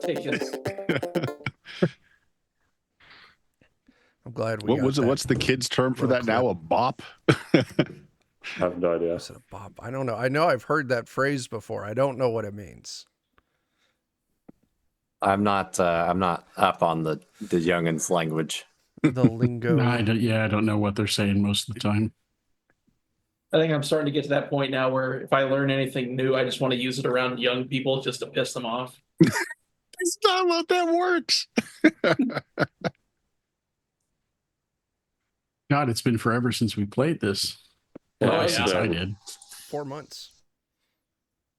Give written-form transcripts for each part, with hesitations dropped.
expectations. I'm glad we What got was it? that. What's the kids' term for little that now? clip. A bop? I have no idea. Is it a bop? I don't know. I know I've heard that phrase before. I don't know what it means. I'm not up on the youngins' language. The lingo. No, I don't know what they're saying most of the time. I think I'm starting to get to that point now where if I learn anything new, I just want to use it around young people just to piss them off. That's not how that works. God, it's been forever since we played this. Oh, Well, yeah. since I did. 4 months.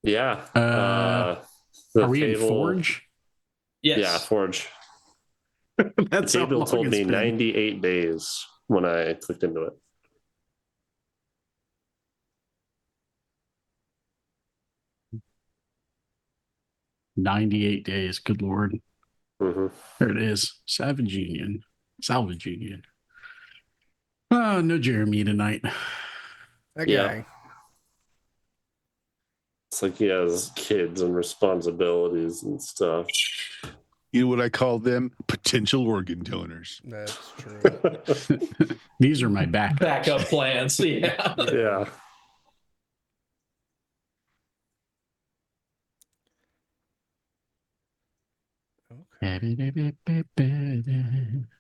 Yeah. Are we in Forge? Yes. Yeah, Forge. That's The how table long told it's me been. 98 days when I clicked into it. $98 days. Good Lord. Mm-hmm. There it is. Salvage Union. Oh, no Jeremy tonight. That Yeah. guy. It's like he has kids and responsibilities and stuff. You know what I call them? Potential organ donors. That's true. These are my backups. Backup plans. Yeah. Yeah. Okay.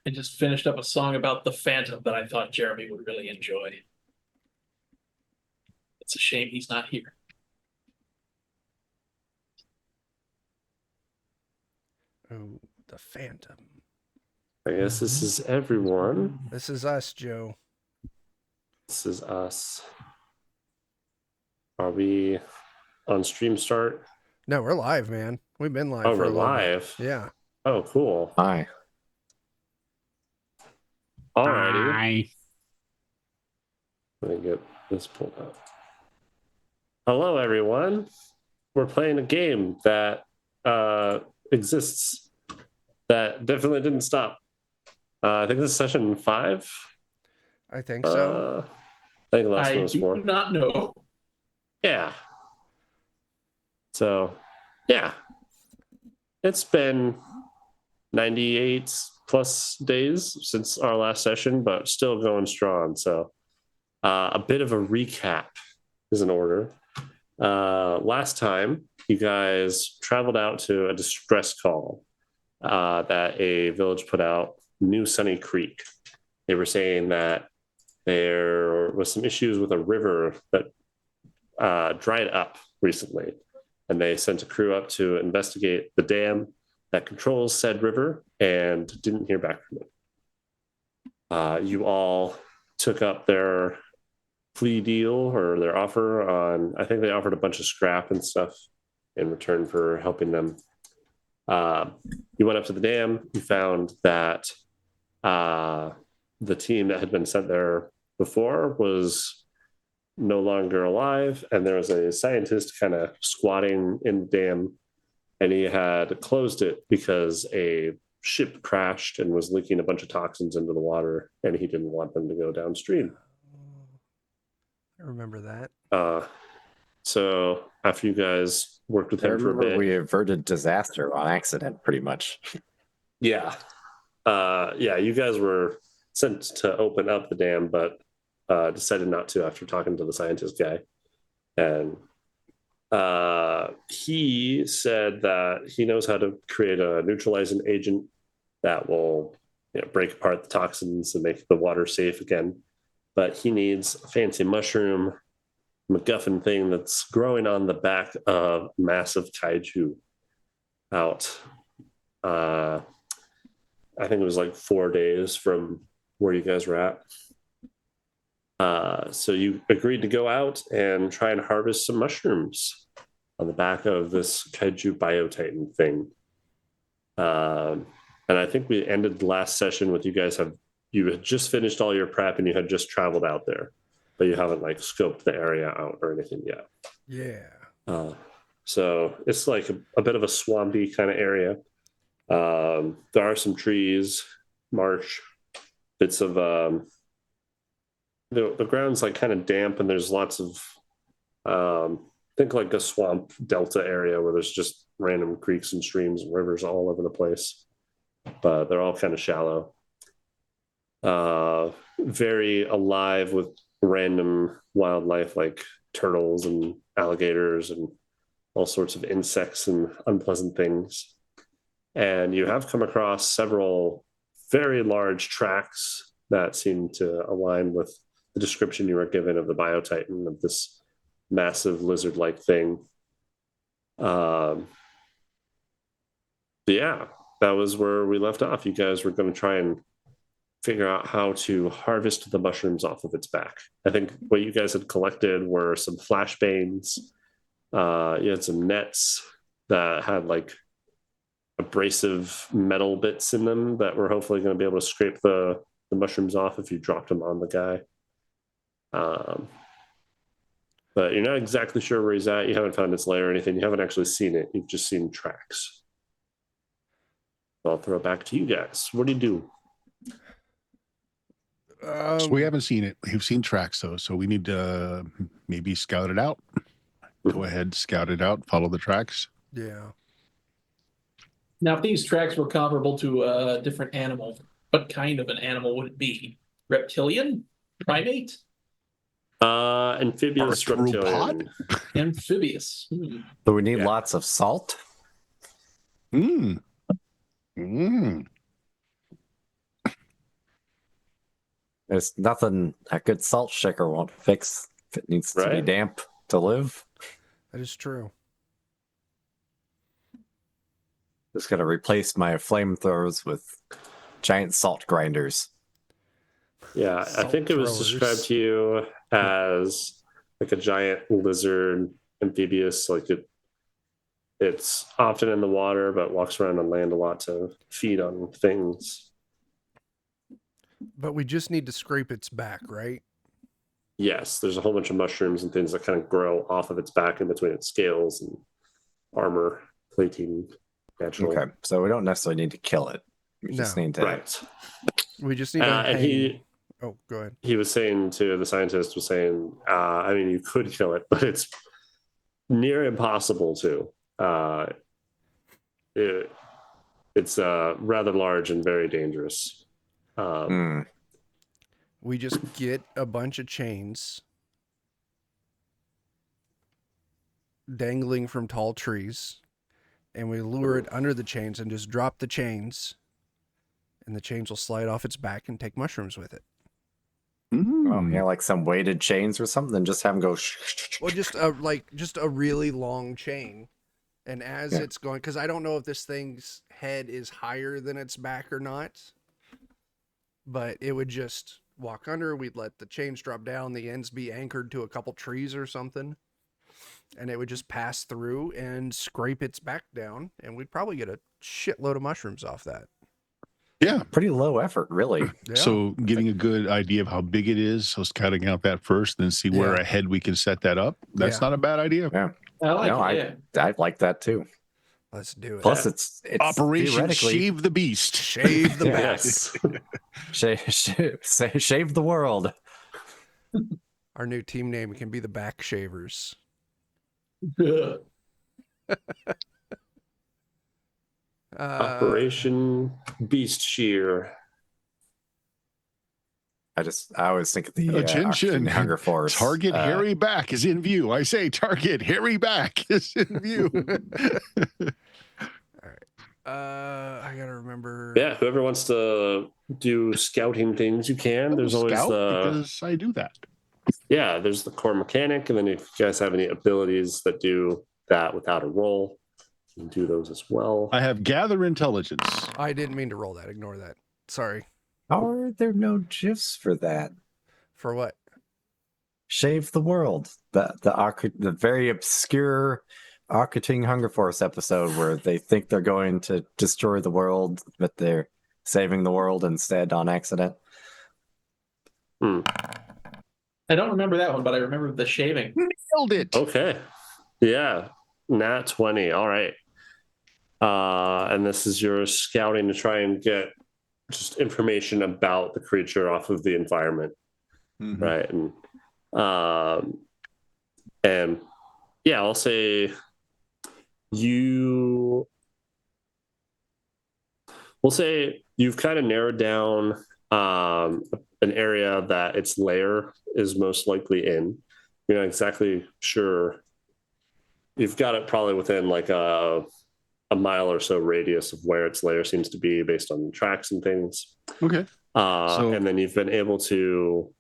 I just finished up a song about the Phantom that I thought Jeremy would really enjoy. It's a shame he's not here. Oh, the Phantom. I guess this is everyone. This is us, Joe. This is us. Are we on stream start? No, we're live, man. We've been live Oh, for a we're little live. bit. Yeah. Oh, cool. Hi. Alrighty. Hi. Let me get this pulled up. Hello, everyone. We're playing a game that exists that definitely didn't stop. I think this is session 5. I think so. I think the last I one was do 4. not know. Yeah. So, yeah. It's been 98 plus days since our last session, but still going strong. So, a bit of a recap is in order. Last time, you guys traveled out to a distress call that a village put out, New Sunny Creek. They were saying that there was some issues with a river that dried up recently, and they sent a crew up to investigate the dam that controls said river and didn't hear back from it. You all took up their plea deal or their offer on, I think they offered a bunch of scrap and stuff in return for helping them. You went up to the dam, you found that the team that had been sent there before was no longer alive, and there was a scientist kind of squatting in the dam, and he had closed it because a ship crashed and was leaking a bunch of toxins into the water, and he didn't want them to go downstream. I remember that. So after you guys worked with I him for a remember bit, we averted disaster on accident, pretty much. yeah, you guys were sent to open up the dam, but decided not to after talking to the scientist guy. And he said that he knows how to create a neutralizing agent that will break apart the toxins and make the water safe again. But he needs a fancy mushroom MacGuffin thing that's growing on the back of massive kaiju out. I think it was like 4 days from where you guys were at. So you agreed to go out and try and harvest some mushrooms on the back of this kaiju biotitan thing. And I think we ended the last session with you had just finished all your prep and you had just traveled out there, but you haven't like scoped the area out or anything yet. Yeah. So it's like a bit of a swampy kind of area. There are some trees, marsh, bits of the ground's like kind of damp, and there's lots of think like a swamp delta area where there's just random creeks and streams and rivers all over the place, but they're all kind of shallow. Very alive with random wildlife like turtles and alligators and all sorts of insects and unpleasant things. And you have come across several very large tracks that seem to align with the description you were given of the biotitan, of this massive lizard-like thing. Yeah, that was where we left off. You guys were going to try and figure out how to harvest the mushrooms off of its back. I think what you guys had collected were some flashbangs. You had some nets that had like abrasive metal bits in them that were hopefully going to be able to scrape the mushrooms off if you dropped them on the guy. But you're not exactly sure where he's at. You haven't found its lair or anything. You haven't actually seen it. You've just seen tracks. So I'll throw it back to you guys. What do you do? So we haven't seen it. We've seen tracks though, so we need to maybe scout it out. Go ahead, scout it out, follow the tracks. Yeah. Now, if these tracks were comparable to a different animal, what kind of an animal would it be? Reptilian? Primate? Amphibious reptilian. Amphibious? So we need lots of salt. There's nothing a good salt shaker won't fix if it needs to be damp to live. That is true. Just gonna replace my flamethrowers with giant salt grinders. Yeah, I Salt think it was throwers. described to you as like a giant lizard, amphibious. Like it's often in the water, but walks around on land a lot to feed on things. But we just need to scrape its back, right? Yes, there's a whole bunch of mushrooms and things that kind of grow off of its back in between its scales and armor plating. Natural. Okay, so we don't necessarily need to kill it. We just need to. Right. We just need to And hang... Oh, go ahead. he was saying to the scientist was saying, I mean, you could kill it, but it's near impossible to. It's rather large and very dangerous. We just get a bunch of chains dangling from tall trees, and we lure it under the chains and just drop the chains, and the chains will slide off its back and take mushrooms with it. Oh, yeah, like some weighted chains or something. Just have them go. Well, just a really long chain, and as it's going, because I don't know if this thing's head is higher than its back or not, but it would just walk under. We'd let the chains drop down, the ends be anchored to a couple trees or something, and it would just pass through and scrape its back down, and we'd probably get a shitload of mushrooms off that. Yeah. Pretty low effort, really. Yeah. So getting a good idea of how big it is, so scouting out that first, then see where Yeah. ahead we can set that up. That's Yeah. not a bad idea. Yeah. I like No, it, I like that too. Let's do it. Plus, it's Operation theoretically Shave the Beast. Shave the back. Yes. shave the world. Our new team name can be the Back Shavers. yeah. Operation Beast Shear. I always think of the Attention. Oxygen Hunger Force. Target hairy back is in view. I say target hairy back is in view. I gotta remember. Yeah, whoever wants to do scouting things, you can. There's always Scout, the because I do that. there's the core mechanic, and then if you guys have any abilities that do that without a roll, you can do those as well. I have gather intelligence. I didn't mean to roll that. Ignore that. Sorry. How are there no GIFs for that? For what? Shave the world. The very obscure Oxygen Hunger Force episode where they think they're going to destroy the world, but they're saving the world instead on accident. I don't remember that one, but I remember the shaving. Nailed it. Okay. Yeah. Nat 20. All right. And this is your scouting to try and get just information about the creature off of the environment. Mhm. Right. And yeah, I'll say we'll say you've kind of narrowed down an area that its lair is most likely in. You're not exactly sure. You've got it probably within like a mile or so radius of where its lair seems to be based on tracks and things. Okay. And then you've been able to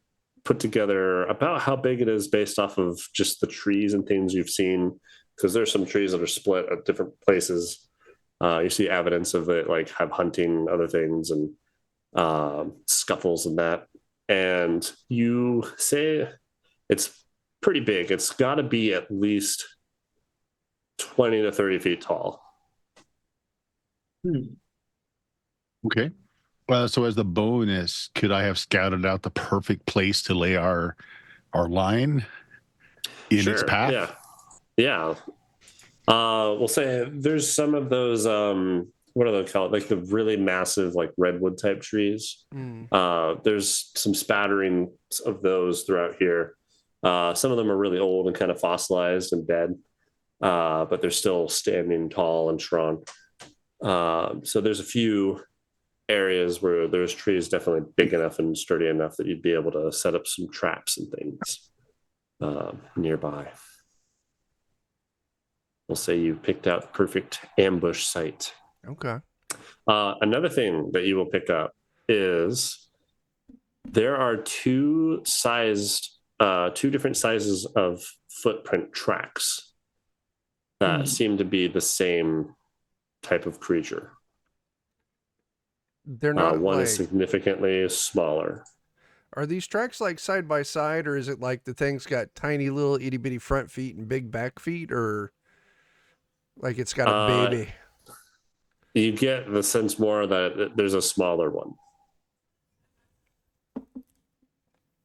put together about how big it is based off of just the trees and things you've seen, because there's some trees that are split at different places. You see evidence of it, like have hunting, other things, and scuffles and that. And you say it's pretty big. It's got to be at least 20 to 30 feet tall. Okay. So as the bonus, could I have scouted out the perfect place to lay our line in its path? Yeah. We'll say there's some of those what are they called? Like the really massive, like redwood type trees. There's some spattering of those throughout here. Some of them are really old and kind of fossilized and dead, but they're still standing tall and strong. So there's a few areas where there's trees definitely big enough and sturdy enough that you'd be able to set up some traps and things nearby. We'll say you picked out the perfect ambush site. Okay. Another thing that you will pick up is there are two different sizes of footprint tracks that seem to be the same type of creature. They're not one like, is significantly smaller. Are these tracks like side by side, or is it like the thing's got tiny little itty bitty front feet and big back feet, or like it's got a baby? You get the sense more that there's a smaller one,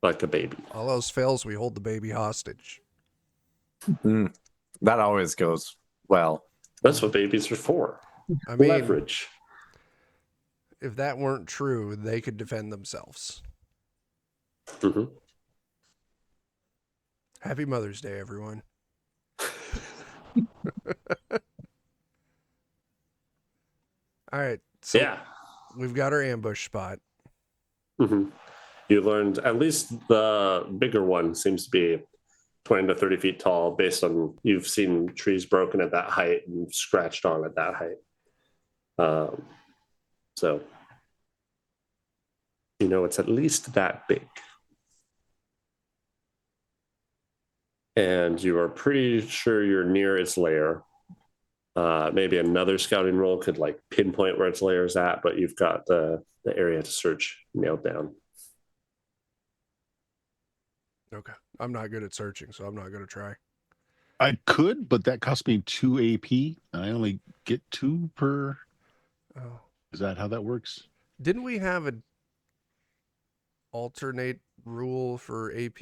like a baby. All else fails, we hold the baby hostage. That always goes well. That's what babies are for. I mean, leverage. If that weren't true, they could defend themselves. Mm-hmm. Happy Mother's Day, everyone. All right. So we've got our ambush spot. Mm-hmm. You learned at least the bigger one seems to be 20 to 30 feet tall, based on you've seen trees broken at that height and scratched on at that height. So you know it's at least that big. And you are pretty sure you're near its lair. Maybe another scouting roll could like pinpoint where its lair is at, but you've got the area to search nailed down. Okay. I'm not good at searching, so I'm not going to try. I could, but that cost me 2 AP. And I only get 2 per. Oh. Is that how that works? Didn't we have an alternate rule for AP?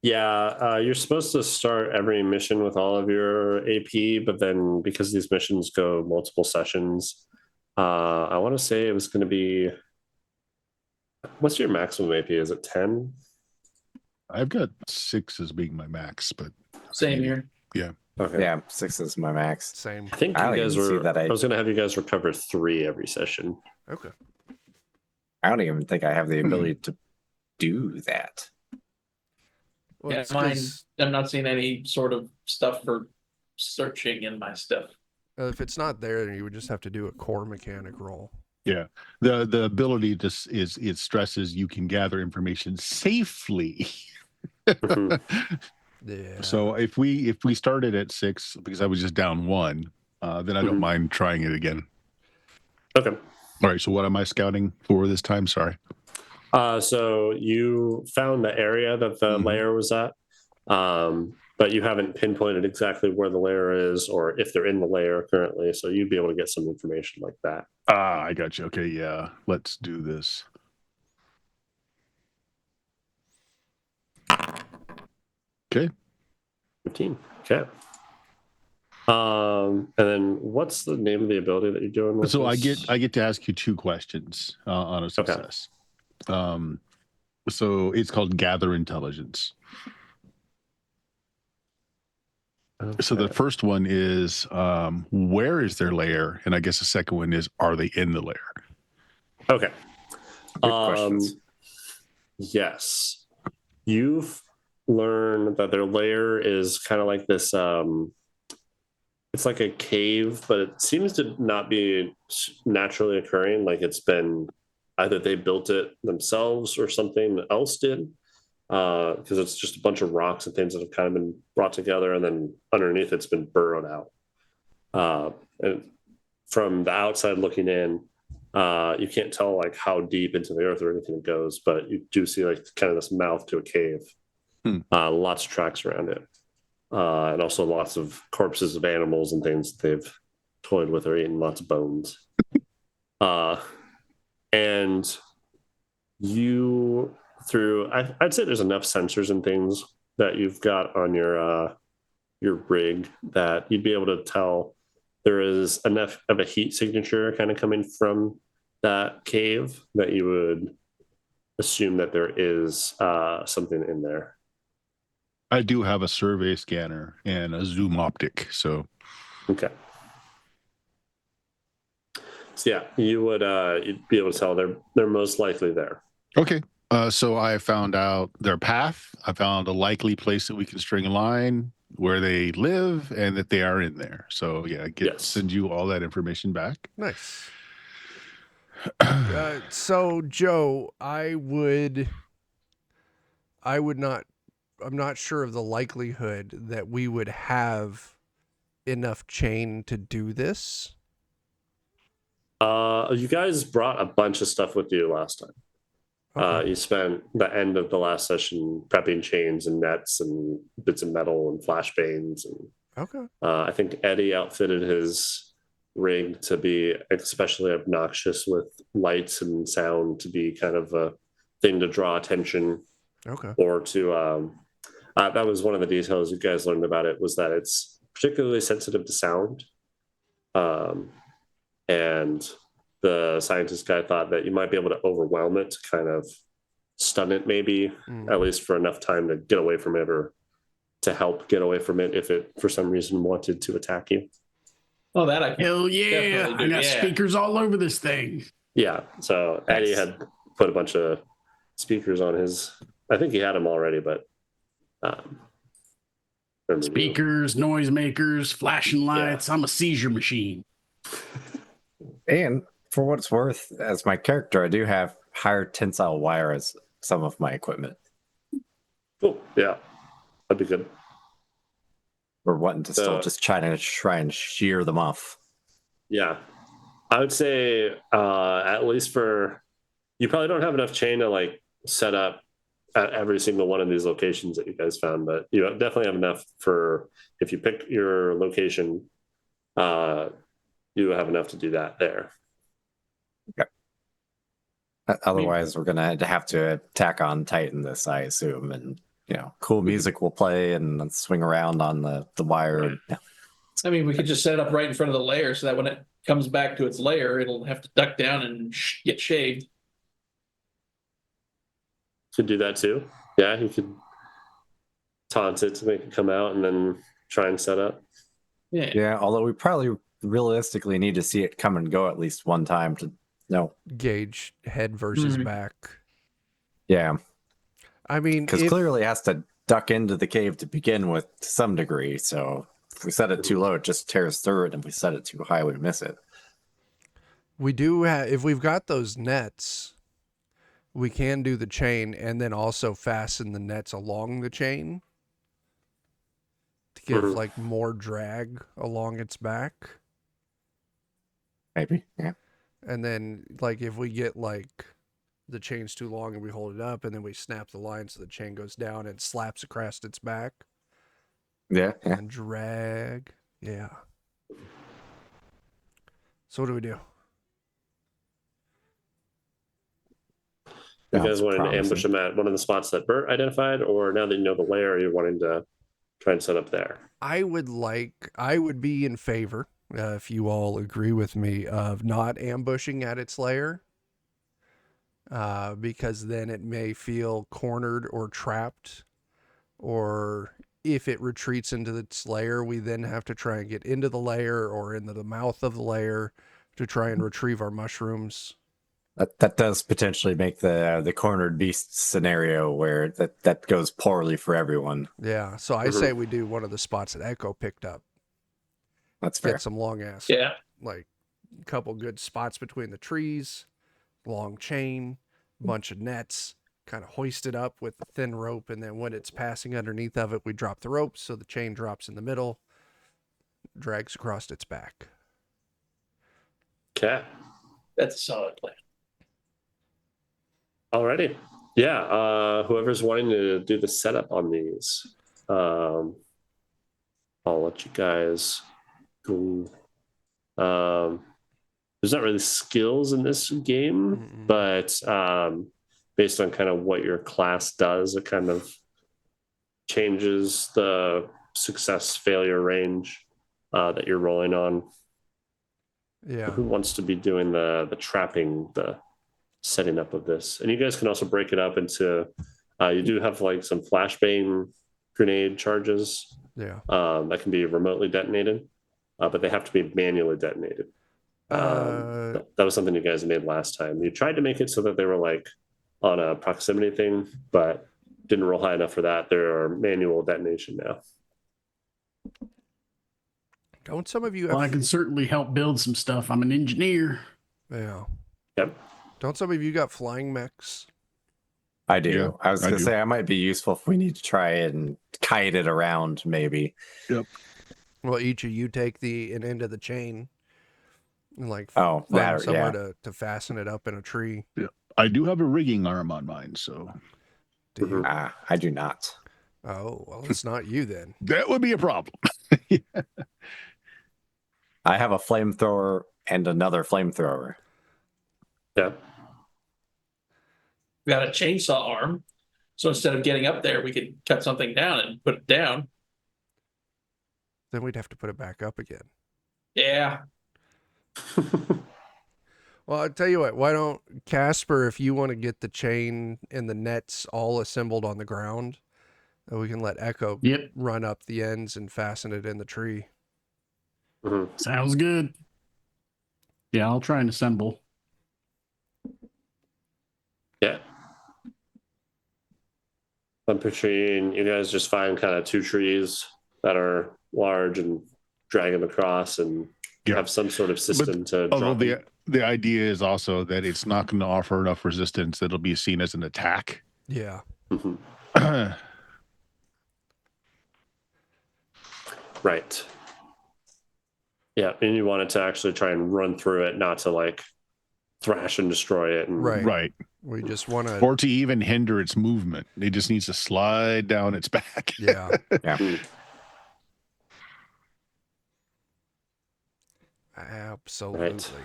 Yeah, you're supposed to start every mission with all of your AP, but then because these missions go multiple sessions, I want to say it was going to be. What's your maximum AP? Is it 10? I've got 6 as being my max, but Same here. Yeah. Okay. Yeah, 6 is my max. Same. I think I you don't guys even see were. that I was going to have you guys recover 3 every session. Okay. I don't even think I have the ability to do that. Well, Yeah, it's mine. 'cause, I'm not seeing any sort of stuff for searching in my stuff. if it's not there, then you would just have to do a core mechanic roll. Yeah. The ability to is it stresses you can gather information safely. Mhm. Yeah. So if we started at 6 because I was just down 1, then I don't Mhm. mind trying it again. Okay. All right. So what am I scouting for this time? Sorry. So you found the area that the lair was at, but you haven't pinpointed exactly where the lair is or if they're in the lair currently. So you'd be able to get some information like that. I got you. Okay. Yeah. Let's do this. Okay. 15. Okay. And then what's the name of the ability that you're doing with So this? I get to ask you 2 questions on a success. So it's called Gather Intelligence. So the Okay. first one is where is their lair? And I guess the second one is, are they in the lair? Okay. Good questions. Yes. You've learned that their lair is kind of like this. It's like a cave, but it seems to not be naturally occurring. Like it's been either they built it themselves or something else did. Because it's just a bunch of rocks and things that have kind of been brought together, and then underneath it's been burrowed out. And from the outside looking in, you can't tell like how deep into the earth or anything it goes, but you do see like kind of this mouth to a cave. Lots of tracks around it, and also lots of corpses of animals and things they've toyed with or eaten. Lots of bones, and you through I'd say there's enough sensors and things that you've got on your rig that you'd be able to tell there is enough of a heat signature kind of coming from that cave that you would assume that there is something in there. I do have a survey scanner and a zoom optic. So Okay. So yeah, you would you'd be able to tell they're most likely there. okay. So I found out their path. I found a likely place that we can string a line, where they live, and that they are in there. So yeah, send you all that information back. Nice. So Joe, I'm not sure of the likelihood that we would have enough chain to do this. You guys brought a bunch of stuff with you last time. Okay. You spent the end of the last session prepping chains and nets and bits of metal and flashbangs. And Okay. I think Eddie outfitted his rig to be especially obnoxious with lights and sound, to be kind of a thing to draw attention. Okay. Or to that was one of the details you guys learned about it, was that it's particularly sensitive to sound. And the scientist guy thought that you might be able to overwhelm it, to kind of stun it, maybe at least for enough time to get away from it, or to help get away from it if it for some reason wanted to attack you. Oh, that I can. Hell yeah. Definitely do, I got yeah. speakers all over this thing. Yeah. So Eddie had put a bunch of speakers on his. I think he had them already, but Speakers, noisemakers, flashing lights. I'm a seizure machine. And for what it's worth, as my character, I do have higher tensile wire as some of my equipment. Cool. Yeah, that'd be good. We're wanting to still just try and shear them off. Yeah, I would say at least for you probably don't have enough chain to like set up at every single one of these locations that you guys found, but you definitely have enough for if you pick your location. You have enough to do that there. Okay. Otherwise, we're gonna have to tack on Titan this, I assume, and cool music will play and swing around on the wire. Right. I mean, we could just set it up right in front of the layer, so that when it comes back to its layer, it'll have to duck down and get shaved. Could do that too. Yeah, you could taunt it to make it come out and then try and set up. Yeah, although we probably realistically need to see it come and go at least one time to gauge head versus back. Yeah. I mean, because clearly it has to duck into the cave to begin with to some degree. So if we set it too low, it just tears through it. And if we set it too high, we miss it. We do have, if we've got those nets, we can do the chain and then also fasten the nets along the chain to give like more drag along its back. Maybe, yeah. And then like if we get like the chain's too long and we hold it up and then we snap the line so the chain goes down and slaps across its back. Yeah. And drag. Yeah. So what do we do? You guys wanting to ambush them at one of the spots that Bert identified, or now that you know the lair, you're wanting to try and set up there? I would be in favor, if you all agree with me, of not ambushing at its lair. Because then it may feel cornered or trapped, or if it retreats into its lair, we then have to try and get into the lair or into the mouth of the lair to try and retrieve our mushrooms. That does potentially make the cornered beast scenario where that goes poorly for everyone. Yeah, so I say we do one of the spots that Echo picked up. That's fair. Get some long ass, Yeah. like a couple good spots between the trees, long chain, bunch of nets, kind of hoist it up with a thin rope, and then when it's passing underneath of it, we drop the rope so the chain drops in the middle, drags across its back. Okay. That's a solid plan. Alrighty. Yeah. Whoever's wanting to do the setup on these, I'll let you guys go. There's not really skills in this game, but based on kind of what your class does, it kind of changes the success failure range that you're rolling on. Yeah. Who wants to be doing the trapping, the setting up of this? And you guys can also break it up into you do have like some flashbang grenade charges Yeah. that can be remotely detonated, but they have to be manually detonated. That was something you guys made last time. You tried to make it so that they were like on a proximity thing, but didn't roll high enough for that. There are manual detonation now. Don't some of you Well, I can certainly help build some stuff. I'm an engineer. Yeah. Yep. Don't some of you got flying mechs? I do. Yeah, I was I going to do. say I might be useful if we need to try and kite it around, maybe. Yep. Well, each of you take an end of the chain and like Oh, find that, somewhere yeah. to fasten it up in a tree. Yeah. I do have a rigging arm on mine, so Do you? I do not. Oh, well, it's not you then. that would be a problem. I have a flamethrower and another flamethrower. Yeah. We got a chainsaw arm. So instead of getting up there, we could cut something down and put it down. Then we'd have to put it back up again. Yeah. Well, I'll tell you what, why don't, Casper, if you want to get the chain and the nets all assembled on the ground, we can let Echo Yep. run up the ends and fasten it in the tree. Sounds good. Yeah, I'll try and assemble. Yeah. I'm picturing you guys just find kind of two trees that are large and drag them across and have some sort of system to Although drop the idea is also that it's not going to offer enough resistance that it'll be seen as an attack. Yeah. Right. Yeah, and you wanted to actually try and run through it, not to like thrash and destroy it. And Right. Right. We just want to. Or to even hinder its movement. It just needs to slide down its back. Yeah. Yeah. Absolutely.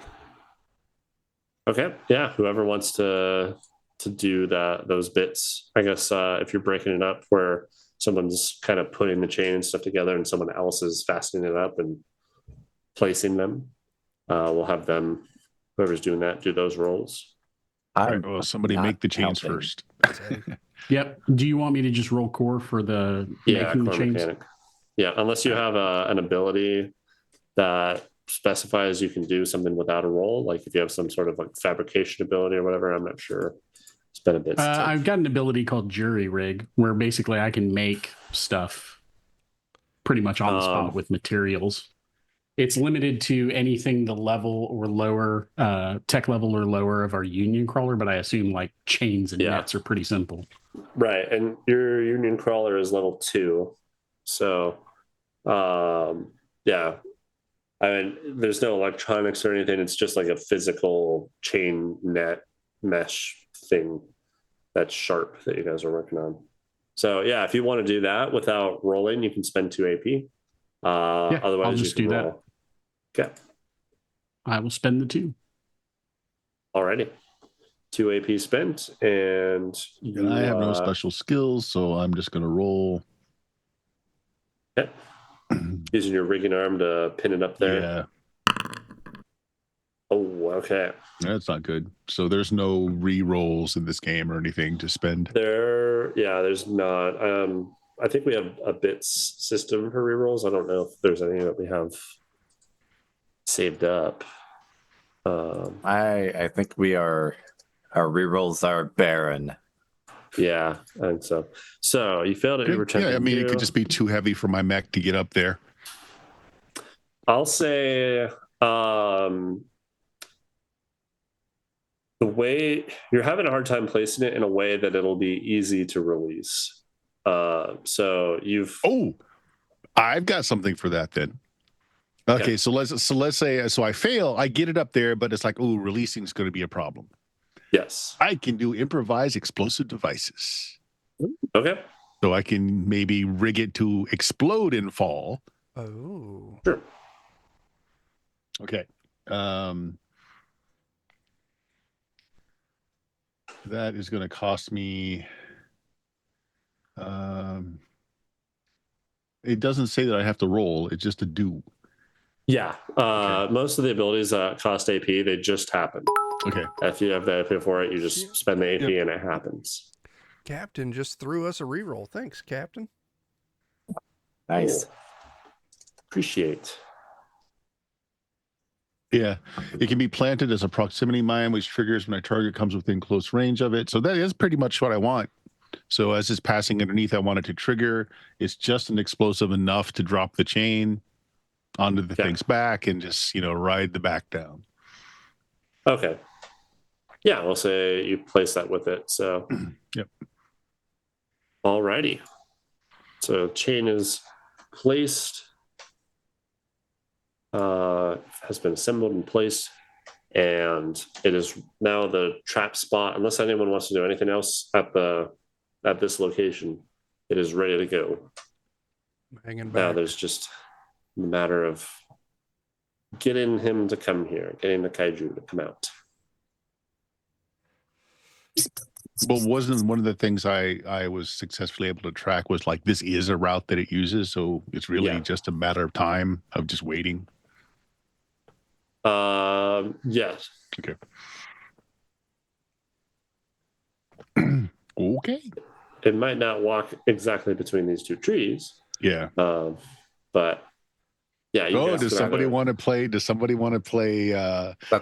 Okay. Yeah. Whoever wants to do those bits, I guess if you're breaking it up where someone's kind of putting the chain and stuff together and someone else is fastening it up and placing them, we'll have them, whoever's doing that, do those rolls. Right, well, somebody not make the chains helping. first. Yep. Do you want me to just roll core for the making the core chains? mechanic. Yeah, unless you have an ability that specifies you can do something without a roll, like if you have some sort of like fabrication ability or whatever, I'm not sure. It's been a bit. I've got an ability called jury rig, where basically I can make stuff pretty much on the spot with materials. It's limited to anything the level or lower, tech level or lower of our union crawler, but I assume like chains and nets are pretty simple. Right, and your union crawler is level 2, so yeah. I mean, there's no electronics or anything. It's just like a physical chain net mesh thing that's sharp that you guys are working on. So yeah, if you want to do that without rolling, you can spend 2 AP. Otherwise, I'll just you can do roll. Okay. I will spend the 2. Alrighty. 2 AP spent, and I have no special skills, so I'm just going to roll. Okay. Using your rigging arm to pin it up there. Yeah. Oh, okay. That's not good. So there's no re-rolls in this game or anything to spend. There's not. I think we have a bits system for rerolls. I don't know if there's any that we have saved up. I think our rerolls are barren. Yeah, I think so. So you failed at Okay. Yeah, I mean, it overtempting. could just be too heavy for my mech to get up there. I'll say the way you're having a hard time placing it in a way that it'll be easy to release. So you've Oh, I've got something for that then. Okay, so let's say I fail, I get it up there, but it's like, oh, releasing is going to be a problem. yes. I can do improvised explosive devices. Okay. So I can maybe rig it to explode and fall. Oh. Sure. Okay. That is going to cost me. It doesn't say that I have to roll. It's just a do. Yeah. Okay. Most of the abilities that cost AP, they just happen. Okay. If you have the AP for it, you just spend the AP and it happens. Captain just threw us a reroll. Thanks, Captain. Nice. Cool. Appreciate. Yeah. It can be planted as a proximity mine, which triggers when a target comes within close range of it. So that is pretty much what I want. So as it's passing underneath, I want it to trigger. It's just an explosive enough to drop the chain onto the thing's back and just, ride the back down. Okay. Yeah, we'll say you place that with it. So, Yep. Alrighty. So chain is placed, has been assembled and placed, and it is now the trap spot. Unless anyone wants to do anything else at this location, it is ready to go. Hanging Now back. there's just a matter of getting him to come here, getting the kaiju to come out. But wasn't one of the things I was successfully able to track was like, this is a route that it uses. So it's really just a matter of time of just waiting. Yes. Okay. Okay. It might not walk exactly between these two trees. Yeah. But yeah. Does somebody want to play? That's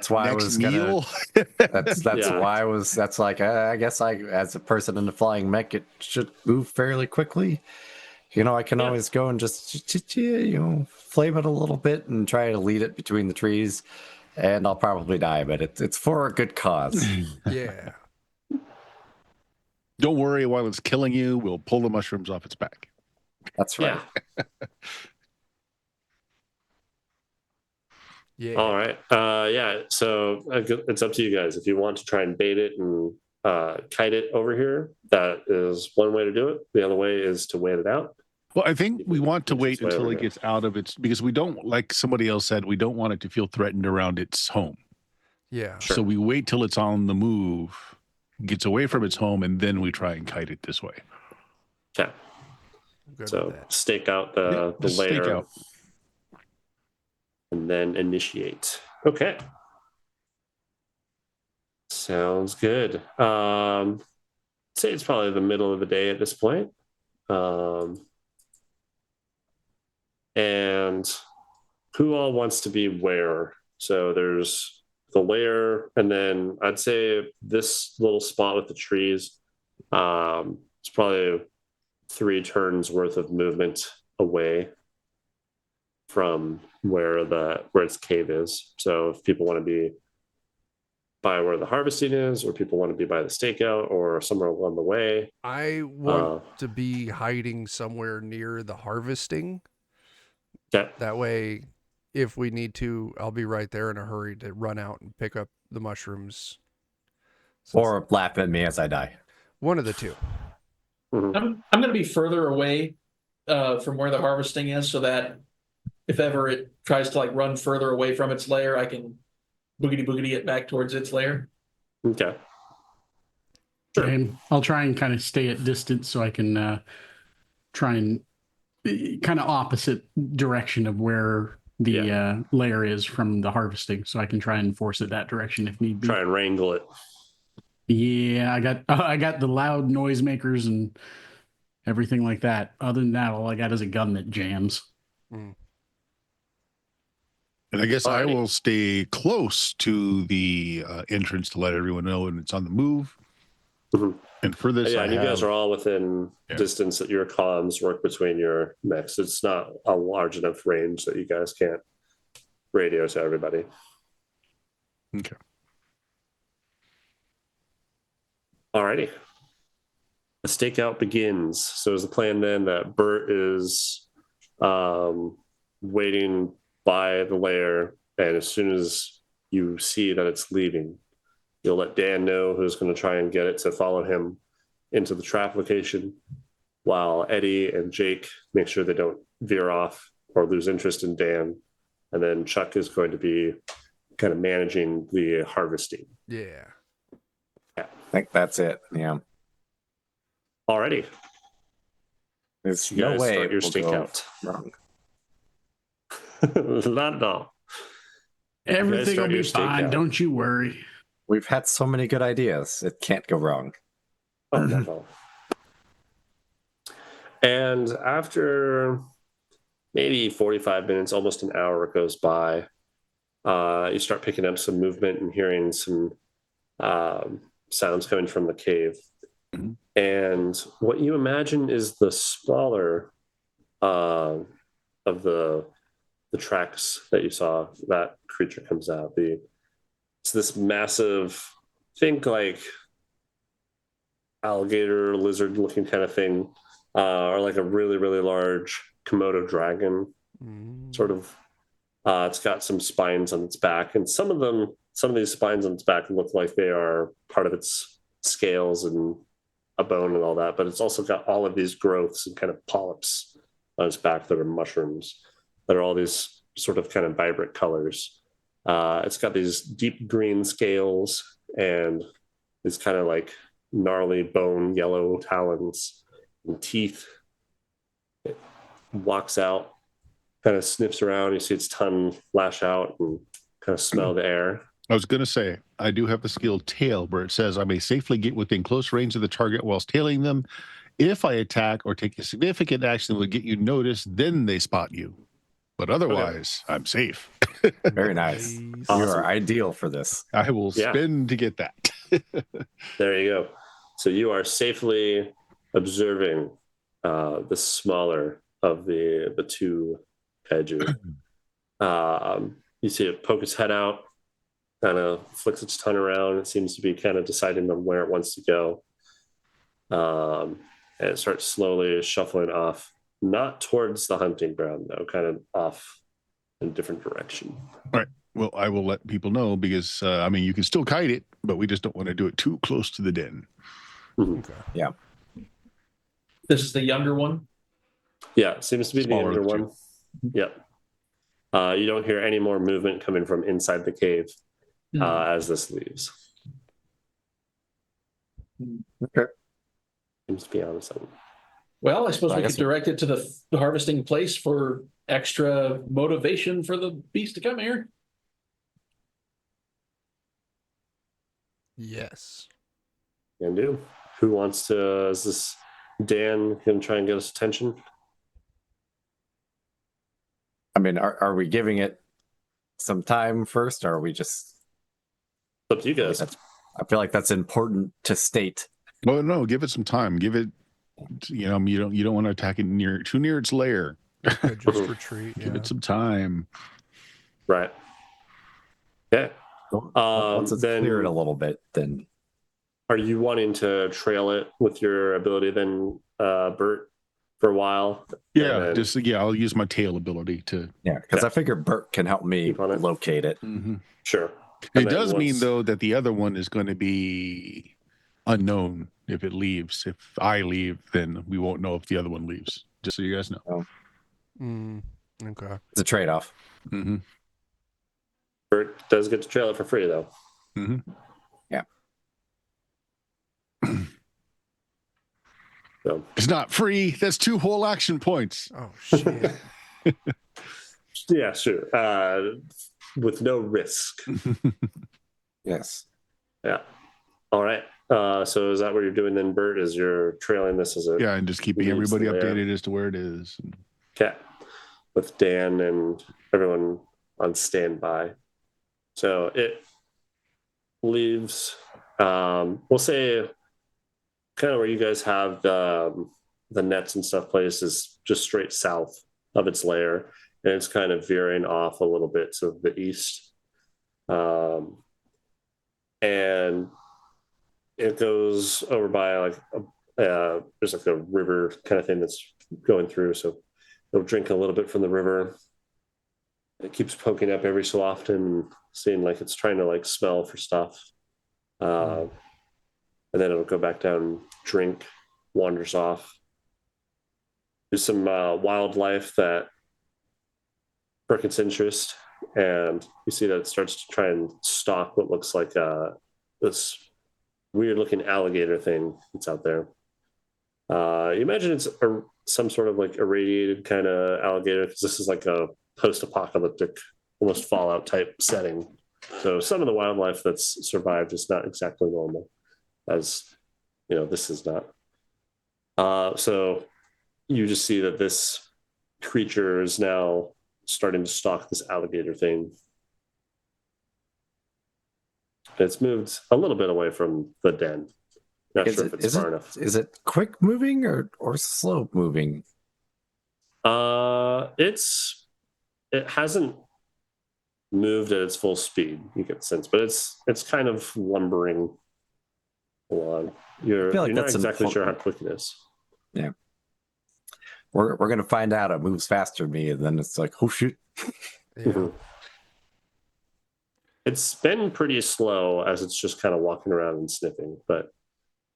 why I was Neil? That's why I was. That's like I guess as a person in the flying mech, it should move fairly quickly. I can always go and just flame it a little bit and try to lead it between the trees, and I'll probably die, but it's for a good cause. Yeah. Don't worry, while it's killing you, we'll pull the mushrooms off its back. That's right. Yeah. All right. So it's up to you guys. If you want to try and bait it and kite it over here, that is one way to do it. The other way is to wait it out. Well, I think we want to wait Just wait until over it here. gets out of its, because we don't, like somebody else said, we don't want it to feel threatened around its home. Yeah. Sure. So we wait till it's on the move, gets away from its home, and then we try and kite it this way. Okay. Good So with that. stake out the just stake layer out. and then initiate. Okay. Sounds good. Say it's probably the middle of the day at this point. And who all wants to be where? So there's the layer, and then I'd say this little spot with the trees, it's probably 3 turns worth of movement away from where its cave is. So if people want to be by where the harvesting is, or people want to be by the stakeout, or somewhere along the way, I want to be hiding somewhere near the harvesting. okay. That way, if we need to, I'll be right there in a hurry to run out and pick up the mushrooms. Or laugh at me as I die. One of the two. Mhm. I'm going to be further away from where the harvesting is, so that if ever it tries to run further away from its lair, I can boogity it back towards its lair. Okay. Sure. And I'll try and kind of stay at distance so I can try and kind of opposite direction of where the layer is from the harvesting, so I can try and force it that direction if need be. Try and wrangle it. Yeah, I got the loud noisemakers and everything like that. Other than that, all I got is a gun that jams. Mm. And I guess I Alrighty. will stay close to the entrance to let everyone know when it's on the move. Mhm. And for this, Yeah, I and you have, guys are all within Yeah. distance that your comms work between your mechs. It's not a large enough range that you guys can't radio to everybody. Okay. Alrighty. The stakeout begins. So is the plan then that Bert is waiting by the lair, and as soon as you see that it's leaving, you'll let Dan know who's going to try and get it to follow him into the trap location, while Eddie and Jake make sure they don't veer off or lose interest in Dan. And then Chuck is going to be kind of managing the harvesting. Yeah. I think that's it. Yeah. Alrighty. There's You no guys way start it your will go stakeout. wrong. Not at all. Everything start will be your fine. stakeout. Don't you worry. We've had so many good ideas. It can't go wrong. Oh, not at all. And after maybe 45 minutes, almost an hour goes by, you start picking up some movement and hearing some sounds coming from the cave. Mhm. And what you imagine is the smaller of the tracks that you saw. That creature comes out. It's this massive, think like alligator, lizard looking kind of thing, or like a really, really large Komodo dragon Mm. sort of. It's got some spines on its back, and some of these spines on its back look like they are part of its scales and a bone and all that, but it's also got all of these growths and kind of polyps on its back that are mushrooms that are all these sort of kind of vibrant colors. It's got these deep green scales and these kind of like gnarly bone yellow talons and teeth. It walks out, kind of sniffs around. You see its tongue lash out and kind of smell the air. I was going to say, I do have the skill tail where it says I may safely get within close range of the target whilst tailing them. If I attack or take a significant action that will get you noticed, then they spot you. But otherwise, I'm safe. Very nice. Nice. You Awesome. are ideal for this. I will Yeah. spend to get that. There you go. So you are safely observing the smaller of the two edges. You see it poke its head out, kind of flicks its tongue around. It seems to be kind of deciding on where it wants to go. And it starts slowly shuffling off, not towards the hunting ground, though, kind of off in a different direction. Well, I will let people know because, I mean, you can still kite it, but we just don't want to do it too close to the den. Okay. This is the younger one. Yeah, it seems to be Smaller the of younger the one. Yep. You don't hear any more movement coming from inside the cave as this leaves. Okay. Seems to be on its own. Well, I suppose I we guess- could direct it to the harvesting place for extra motivation for the beast to come here. Yes. Can do. Who wants to? Is this Dan gonna try and get us attention? I mean, are we giving it some time first, or are we just? It's up to you guys. I feel like that's important to state. Well, no, give it some time. Give it, you don't want to attack it too near its lair. Could just retreat. Give Yeah. it some time. Right. Okay. Once it's then- cleared a little bit, then Are you wanting to trail it with your ability then, Bert, for a while? Yeah, And then- I'll use my tail ability to. yeah, because Yeah. I figure Bert can help me Keep on it. locate it. Sure. It And then does mean once- though that the other one is going to be unknown if it leaves. If I leave, then we won't know if the other one leaves. Just so you guys know. Okay. It's a trade-off. Mm-hmm. Bert does get to trail it for free, though. Mm-hmm. So It's not free. That's 2 whole action points. Oh shit. yeah, sure. With no risk. Yes. Yeah. All right. So is that what you're doing then, Bert? Is you're trailing this as a Yeah, and just keeping leads everybody the layer? updated as to where it is. Okay, with Dan and everyone on standby. So it leaves. We'll say kind of where you guys have the nets and stuff placed is just straight south of its lair, and it's kind of veering off a little bit to the east. And it goes over by like there's like a river kind of thing that's going through, so it'll drink a little bit from the river. It keeps poking up every so often, seeing like it's trying to like smell for stuff. And then it'll go back down and drink, wanders off. There's some wildlife that perk its interest, and you see that it starts to try and stalk what looks like this weird looking alligator thing that's out there. You imagine it's some sort of like irradiated kind of alligator, because this is like a post-apocalyptic, almost Fallout type setting. So some of the wildlife that's survived is not exactly normal, as you know, this is not. So you just see that this creature is now starting to stalk this alligator thing. It's moved a little bit away from the den. Not sure if it's far enough. Is it quick moving or slow moving? It hasn't moved at its full speed, you get the sense, but it's kind of lumbering along. You're not exactly sure how quick it is. Yeah. We're gonna find out it moves faster than me, and then it's like, oh shoot. Yeah. It's been pretty slow as it's just kind of walking around and sniffing, but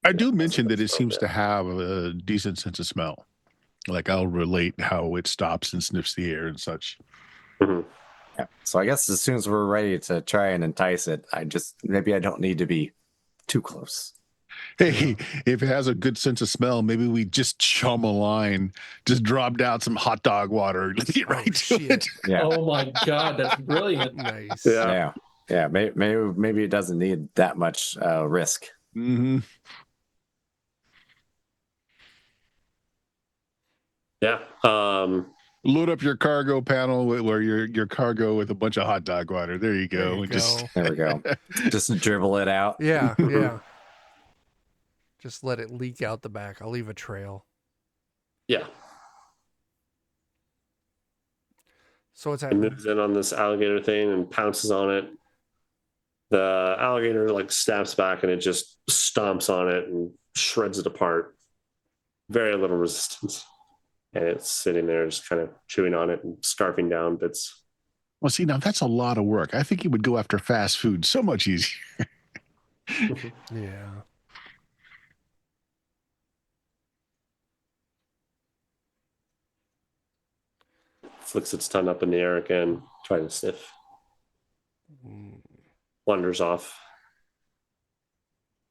I do mention that it seems to have a decent sense of smell. Like I'll relate how it stops and sniffs the air and such. Mm-hmm. Yeah. So I guess as soon as we're ready to try and entice it, maybe I don't need to be too close. Hey, if it has a good sense of smell, maybe we just chum a line, just drop down some hot dog water, get right to it. Yeah. Oh my God, that's brilliant. Nice. Yeah. Maybe it doesn't need that much risk. Mm-hmm. Yeah. Load up your cargo panel or your cargo with a bunch of hot dog water. There you go. There we go. Just dribble it out. Yeah, yeah. Just let it leak out the back. I'll leave a trail. Yeah. So it's It moves in on this alligator thing and pounces on it. The alligator like snaps back and it just stomps on it and shreds it apart. Very little resistance. And it's sitting there just kind of chewing on it and scarfing down bits. Well, see, now that's a lot of work. I think he would go after fast food so much easier. Yeah. Flicks its tongue up in the air again, trying to sniff. Wanders off.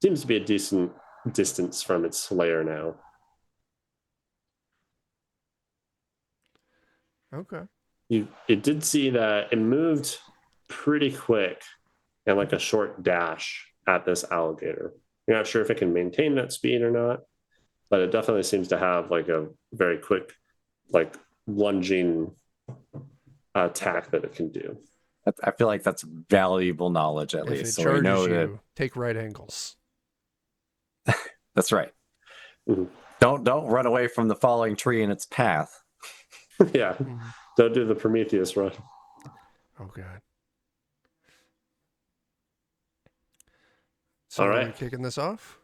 Seems to be a decent distance from its lair now. Okay. It did see that it moved pretty quick and like a short dash at this alligator. You're not sure if it can maintain that speed or not, but it definitely seems to have like a very quick, like lunging attack that it can do. I feel like that's valuable knowledge, at If least. it So charges we know you, that. take right angles. That's right. Mm-hmm. Don't run away from the falling tree in its path. Yeah. Don't do the Prometheus run. Oh God. So All are right. we kicking this off?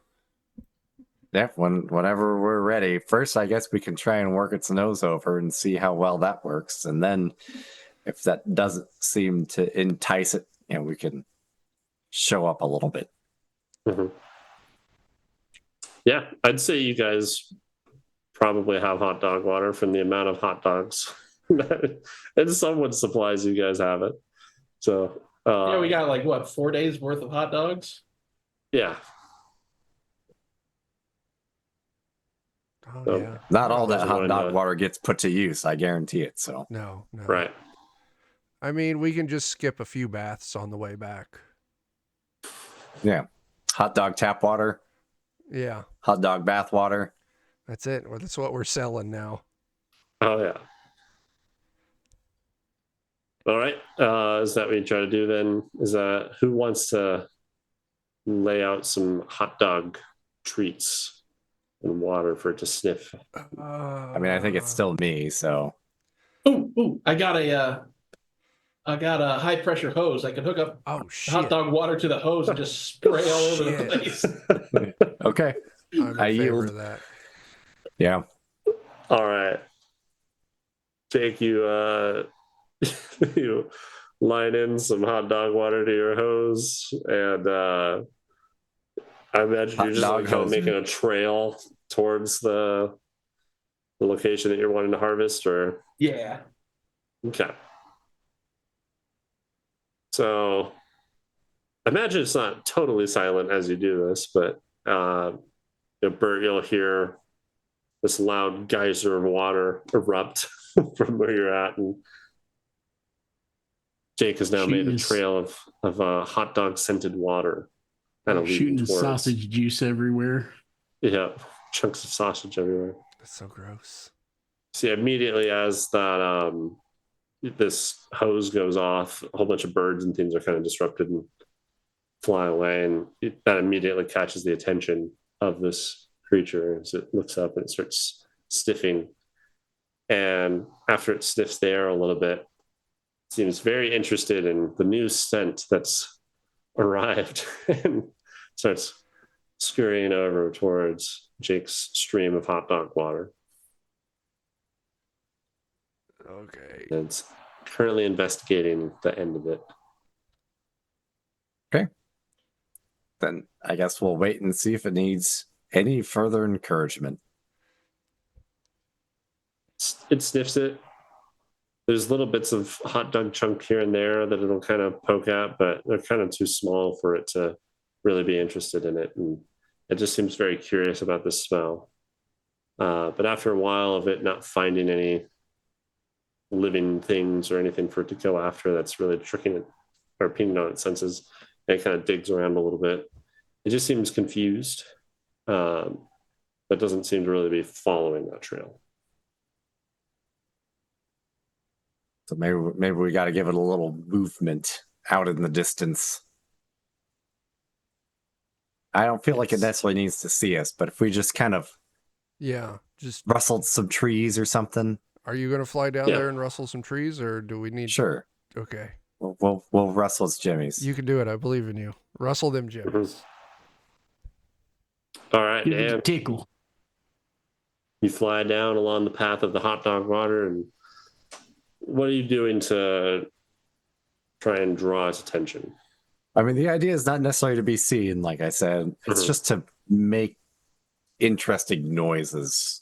Yeah, whenever we're ready. First, I guess we can try and work its nose over and see how well that works. And then if that doesn't seem to entice it, we can show up a little bit. Mm-hmm. Yeah, I'd say you guys probably have hot dog water from the amount of hot dogs and someone supplies you guys have it. So Yeah, we got like what, 4 days worth of hot dogs? Yeah. Oh So, yeah. Not all that hot one, dog water gets put to use, I guarantee it. So No. Right. I mean, we can just skip a few baths on the way back. yeah. hot dog tap water, Yeah, hot dog bath water. that's it. Well, that's what we're selling now. Oh yeah. All right. Is that what you try to do then? Is that who wants to lay out some hot dog treats and water for it to sniff? I mean, I think it's still me, so Ooh, I got a high pressure hose. I can hook up Oh shit! hot dog water to the hose and just spray all over the Shit. place. okay. I'm in I favor yield. of that. Yeah. All right. Jake, you you line in some hot dog water to your hose, and I imagine Hot you're just dog like kind of hose. making a trail towards the location that you're wanting to harvest, or Yeah. okay. So I imagine it's not totally silent as you do this, but Bert, you'll hear this loud geyser of water erupt from where you're at, and Jake has now made a trail of hot dog scented water, kind of leading Shooting towards sausage juice everywhere. Yeah, chunks of sausage everywhere. That's so gross. See, immediately as that this hose goes off, a whole bunch of birds and things are kind of disrupted and fly away, and that immediately catches the attention of this creature as it looks up and it starts sniffing. And after it sniffs the air a little bit, it seems very interested in the new scent that's arrived and starts scurrying over towards Jake's stream of hot dog water. Okay. And it's currently investigating the end of it. Then I guess we'll wait and see if it needs any further encouragement. It sniffs it. There's little bits of hot dog chunk here and there that it'll kind of poke at, but they're kind of too small for it to really be interested in it. And it just seems very curious about the smell. But after a while of it not finding any living things or anything for it to go after that's really tricking it or pinging on its senses, it kind of digs around a little bit. It just seems confused, but doesn't seem to really be following that trail. So maybe we got to give it a little movement out in the distance. I don't feel like it necessarily needs to see us, but if we just kind of just rustled some trees or something. Are you gonna fly down there and rustle some trees, or do we need? Sure. Okay. We'll rustle its jimmies. You can do it. I believe in you. Rustle them jimmies. Mm-hmm. All right, Give it a Dan. tickle. You fly down along the path of the hot dog water, and what are you doing to try and draw its attention? I mean, the idea is not necessarily to be seen, like I said. It's just to make interesting noises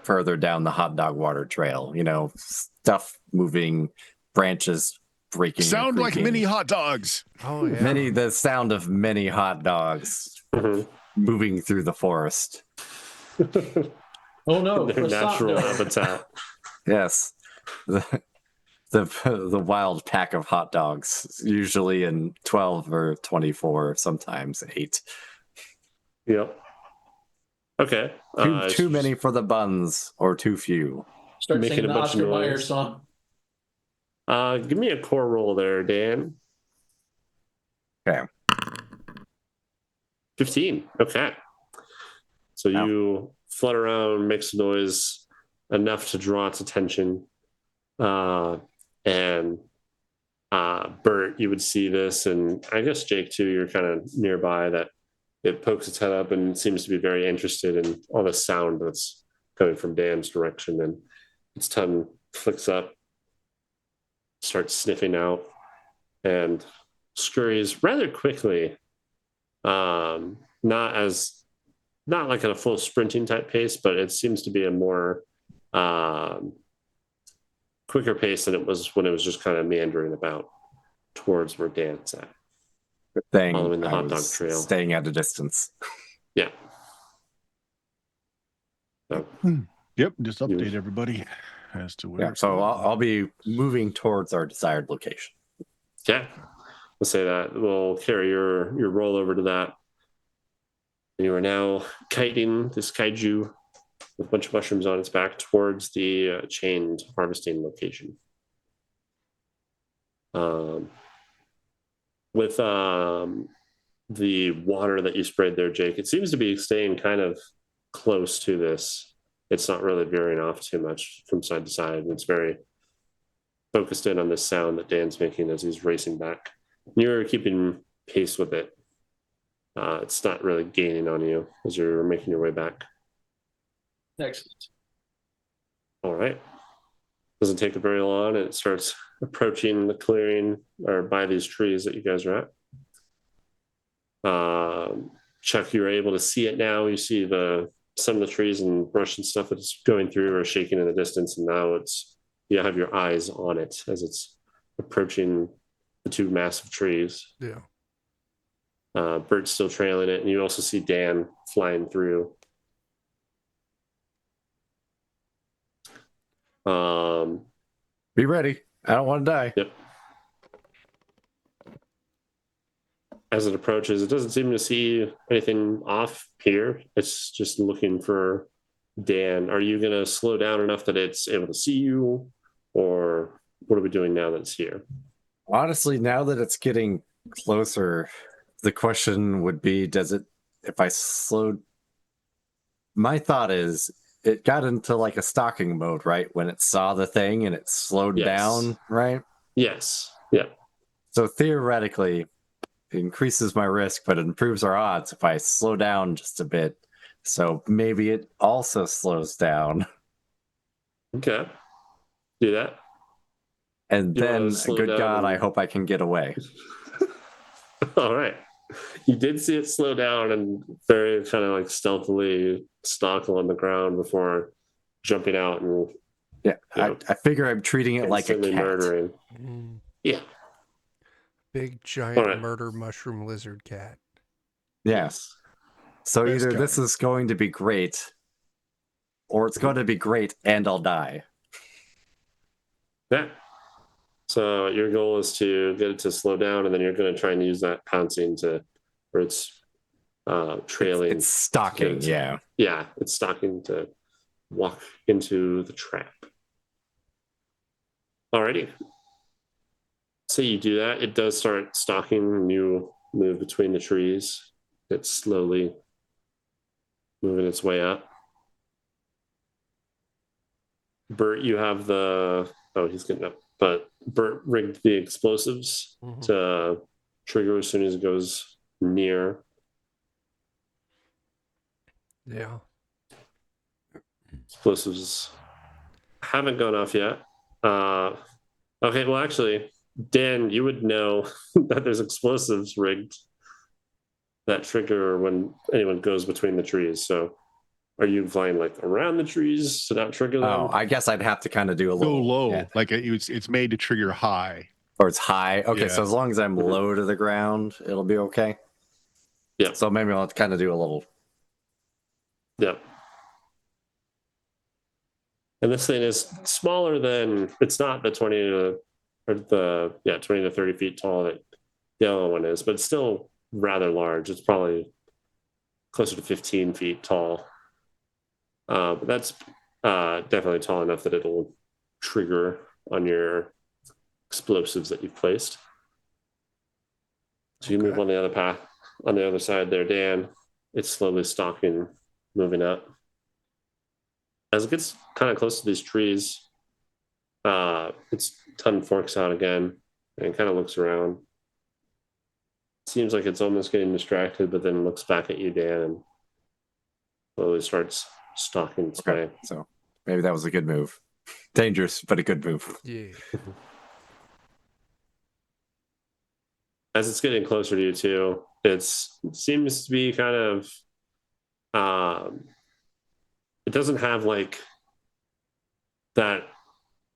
further down the hot dog water trail. You know, stuff moving, branches breaking. Sound like mini hot dogs. Oh yeah. The sound of many hot dogs moving through the forest. Oh no, Their natural habitat. Yes. The wild pack of hot dogs, usually in 12 or 24, sometimes 8. Yep. Okay. Too many for the buns, or too few. Start Making singing a the bunch of Oscar Mayer noise. song. Give me a core roll there, Dan. Okay. 15. Okay. So you flutter around, make some noise enough to draw its attention. And Bert, you would see this, and I guess Jake too, you're kind of nearby, that it pokes its head up and seems to be very interested in all the sound that's coming from Dan's direction, and its tongue flicks up, starts sniffing out, and scurries rather quickly. Not like at a full sprinting type pace, but it seems to be a more quicker pace than it was when it was just kind of meandering about towards where Dan's at. Good thing Following the I hot dog was trail. staying at a distance. Yeah. So, Yep, just update everybody as to where. Yeah, so I'll be moving towards our desired location. yeah, we'll say that. We'll carry your roll over to that. You are now kiting this kaiju with a bunch of mushrooms on its back towards the chained harvesting location. With the water that you sprayed there, Jake, it seems to be staying kind of close to this. It's not really veering off too much from side to side. It's very focused in on this sound that Dan's making as he's racing back. You're keeping pace with it. It's not really gaining on you as you're making your way back. Excellent. All right. Doesn't take it very long, and it starts approaching the clearing or by these trees that you guys are at. Chuck, you're able to see it now. You see some of the trees and brush and stuff that's going through are shaking in the distance, and now you have your eyes on it as it's approaching the two massive trees. Yeah. Bert's still trailing it, and you also see Dan flying through. Be ready. I don't want to die. Yep. As it approaches, it doesn't seem to see anything off here. It's just looking for Dan. Are you going to slow down enough that it's able to see you? Or what are we doing now that it's here? Honestly, now that it's getting closer, the question would be, if I slowed... My thought is, it got into like a stalking mode, right? When it saw the thing and it slowed down, right? Yes. Yeah. So theoretically, it increases my risk, but it improves our odds if I slow down just a bit. So maybe it also slows down. Okay. Do that. And You wanna then, slow good down God, and- I hope I can get away. All right. You did see it slow down and very kind of like stealthily stalk along the ground before jumping out and Yeah, you know, I figure I'm treating it like a instantly cat. murdering. Mm. Yeah. Big giant All right. murder mushroom lizard cat. Yes. So Best either guy. this is going to be great, or it's going to be great and I'll die. Yeah. So your goal is to get it to slow down, and then you're going to try and use that pouncing where it's trailing. It's stalking, yeah. Yeah, it's stalking to walk into the trap. Alrighty. So you do that. It does start stalking, and you move between the trees. It's slowly moving its way up. Bert, you have he's getting up. But Bert rigged the explosives to trigger as soon as it goes near. Yeah. Explosives haven't gone off yet. Okay, well, actually, Dan, you would know that there's explosives rigged that trigger when anyone goes between the trees. So are you flying like around the trees to not trigger them? Oh, I guess I'd have to kind of do a Go little low, yeah. like it's made to trigger high. Or it's high. Okay, Yeah. so as long as I'm low to the ground, it'll be okay. Yeah. So maybe I'll kind of do a little. Yep. And this thing is smaller than, it's not the 20 to 30 feet tall that the other one is, but it's still rather large. It's probably closer to 15 feet tall. But that's definitely tall enough that it'll trigger on your explosives that you've placed. So you move on the other path, on the other side there, Dan. It's slowly stalking, moving up. As it gets kind of close to these trees, its tongue forks out again and kind of looks around. Seems like it's almost getting distracted, but then looks back at you, Dan, and slowly starts stalking its way. So maybe that was a good move. Dangerous, but a good move. Yeah. As it's getting closer to you too, it seems to be kind of it doesn't have like that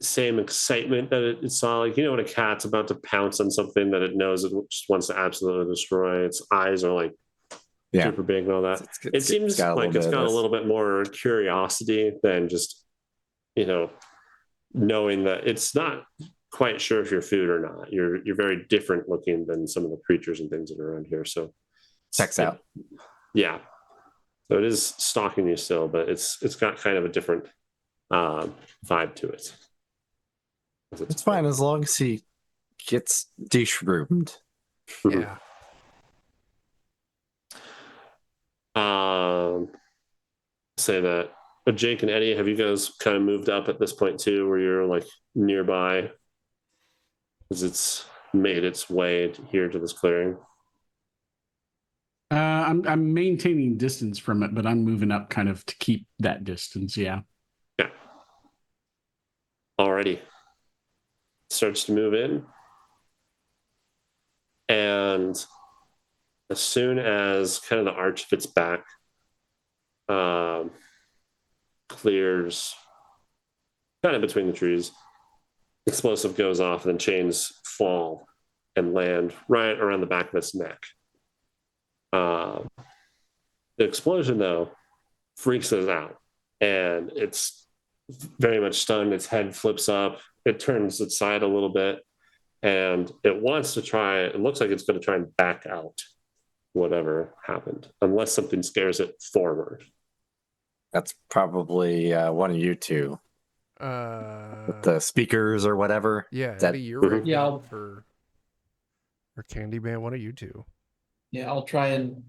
same excitement that it saw. Like, you know, when a cat's about to pounce on something that it knows it just wants to absolutely destroy, its eyes are like super big and all that. It seems like it's got a little bit more curiosity than just, you know, knowing that it's not quite sure if you're food or not. You're very different looking than some of the creatures and things that are around here. So Checks out. Yeah. So it is stalking you still, but it's got kind of a different vibe to it. It's fine as long as he gets deshroomed. Yeah. Say that. But Jake and Eddie, have you guys kind of moved up at this point too, where you're like nearby? Because it's made its way here to this clearing. I'm maintaining distance from it, but I'm moving up kind of to keep that distance. Yeah. Yeah. Alrighty. Starts to move in. And as soon as kind of the arch of its back clears kind of between the trees, explosive goes off and then chains fall and land right around the back of its neck. The explosion, though, freaks it out, and it's very much stunned. Its head flips up. It turns its side a little bit, and it wants to try. It looks like it's going to try and back out whatever happened, unless something scares it forward. That's probably one of you two. With the speakers or whatever. Yeah, That- Eddie, you're right. Yeah, Or Candyman, one of you two. Yeah, I'll try and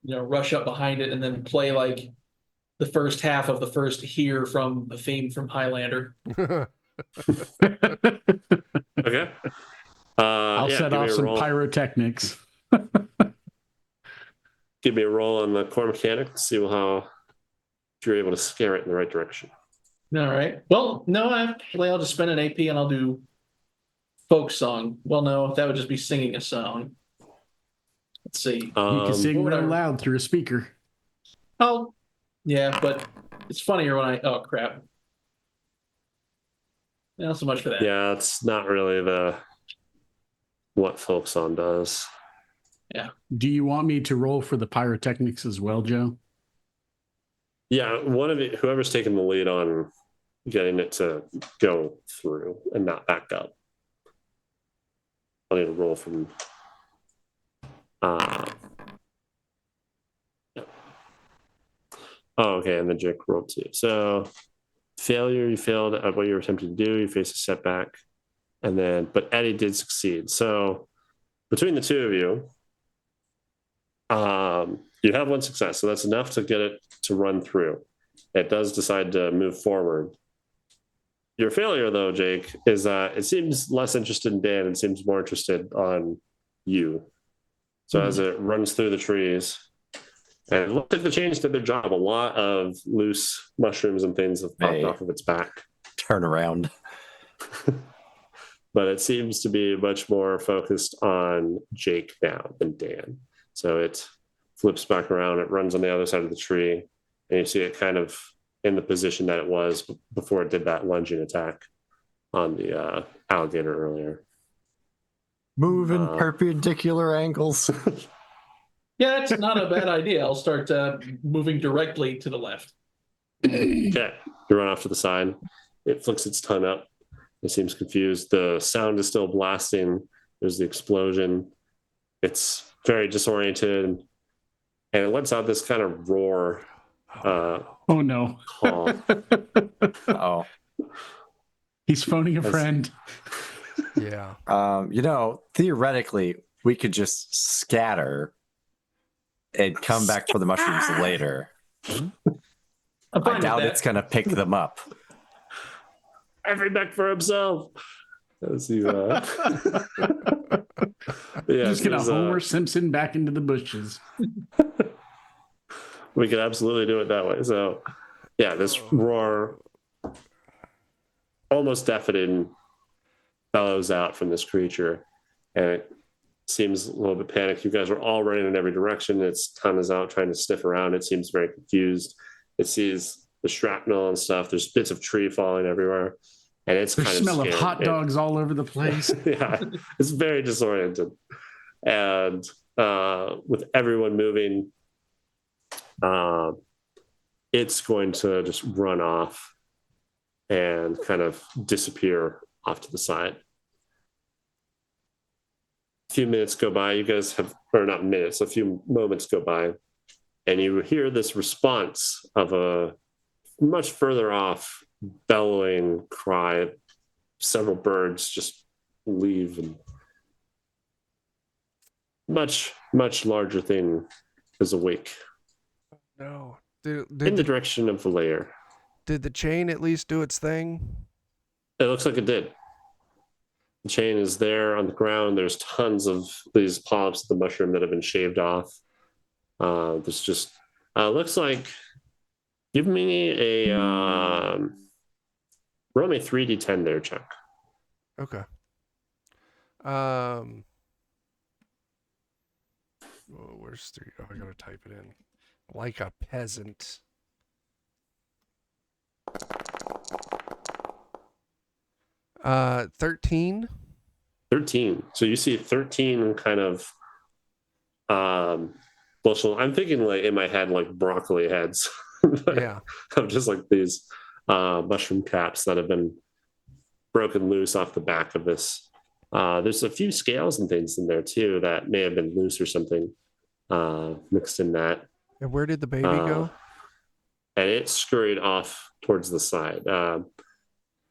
rush up behind it and then play like the first half of the first "Hear" from the theme from Highlander. Okay. I'll set off some roll. pyrotechnics. Give me a roll on the core mechanic. See how if you're able to scare it in the right direction. All right. Well, no, actually, I'll just spend an AP and I'll do folk song. Well, no, that would just be singing a song. Let's see. You can sing real whatever. loud through a speaker. Oh, yeah, but it's funnier when oh, crap. Not so much for that. Yeah, it's not really what folk song does. Do you want me to roll for the pyrotechnics as well, Joe? Yeah, one of you, whoever's taking the lead on getting it to go through and not back up. I'll need a roll from. Yeah. Oh, okay, and then Jake rolled too. So, failure, you failed at what you were attempting to do. You face a setback, but Eddie did succeed. So, between the two of you, you have one success, so that's enough to get it to run through. It does decide to move forward. Your failure, though, Jake, is that it seems less interested in Dan and seems more interested on you. So as it runs through the trees, and it looks like the chains did their job. A lot of loose mushrooms and things have popped off of its back. Turn around. But it seems to be much more focused on Jake now than Dan. So it flips back around, it runs on the other side of the tree, and you see it kind of in the position that it was before it did that lunging attack on the alligator earlier. Moving perpendicular angles. Yeah, that's not a bad idea. I'll start moving directly to the left. Okay, you run off to the side. It flicks its tongue up. It seems confused. The sound is still blasting. There's the explosion. It's very disoriented, and it lets out this kind of roar. Oh no! Call. Oh. He's phoning a friend. Yeah. Theoretically, we could just scatter and come back for the mushrooms later. I'm I fine doubt with it's that. going to pick them up. Every back for himself. As he's, yeah, Just gonna Homer Simpson back into the bushes. we could absolutely do it that way. So, yeah, this roar, almost deafening, bellows out from this creature, and it seems a little bit panicked. You guys are all running in every direction. Its tongue is out, trying to sniff around. It seems very confused. It sees the shrapnel and stuff. There's bits of tree falling everywhere, and it's There's kind of smell scared. of hot dogs all over the place. Yeah, it's very disoriented, and with everyone moving, it's going to just run off and kind of disappear off to the side. A few minutes go by. You guys have, or not minutes, a few moments go by, and you hear this response of a much further off bellowing cry. Several birds just leave, and much larger thing is awake No. in the direction of the lair. Did the chain at least do its thing? It looks like it did. The chain is there on the ground. There's tons of these polyps of the mushroom that have been shaved off. There's just looks like. Give me a roll me 3d10 there, Chuck. Okay. Where's 3? Oh, I gotta type it in. Like a peasant. Uh, 13. 13. So you see 13 kind of bushel. I'm thinking like in my head like broccoli heads. Yeah. Of just like these mushroom caps that have been broken loose off the back of this. There's a few scales and things in there too that may have been loose or something mixed in that. And where did the baby go? And it scurried off towards the side.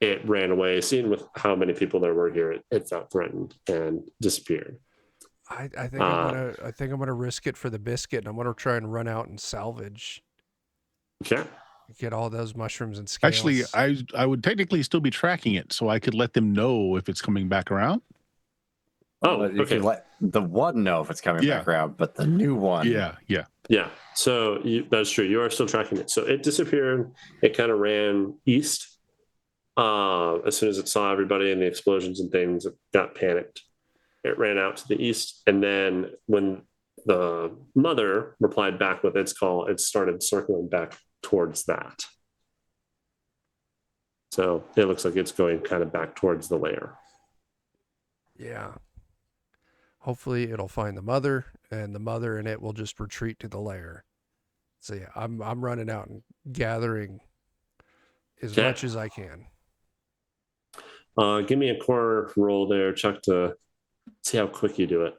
It ran away. Seeing with how many people there were here, it felt threatened and disappeared. I think I'm gonna risk it for the biscuit, and I'm gonna try and run out and salvage. Okay. Get all those mushrooms and scales. Actually, I would technically still be tracking it, so I could let them know if it's coming back around. Oh, You okay. can let the one know if it's coming back around, but the new one. Yeah. So that's true. You are still tracking it. So it disappeared. It kind of ran east. As soon as it saw everybody and the explosions and things, it got panicked. It ran out to the east. And then when the mother replied back with its call, it started circling back towards that. So it looks like it's going kind of back towards the lair. Yeah. Hopefully it'll find the mother, and the mother and it will just retreat to the lair. So yeah, I'm running out and gathering as much as I can. Give me a core roll there, Chuck, to see how quick you do it.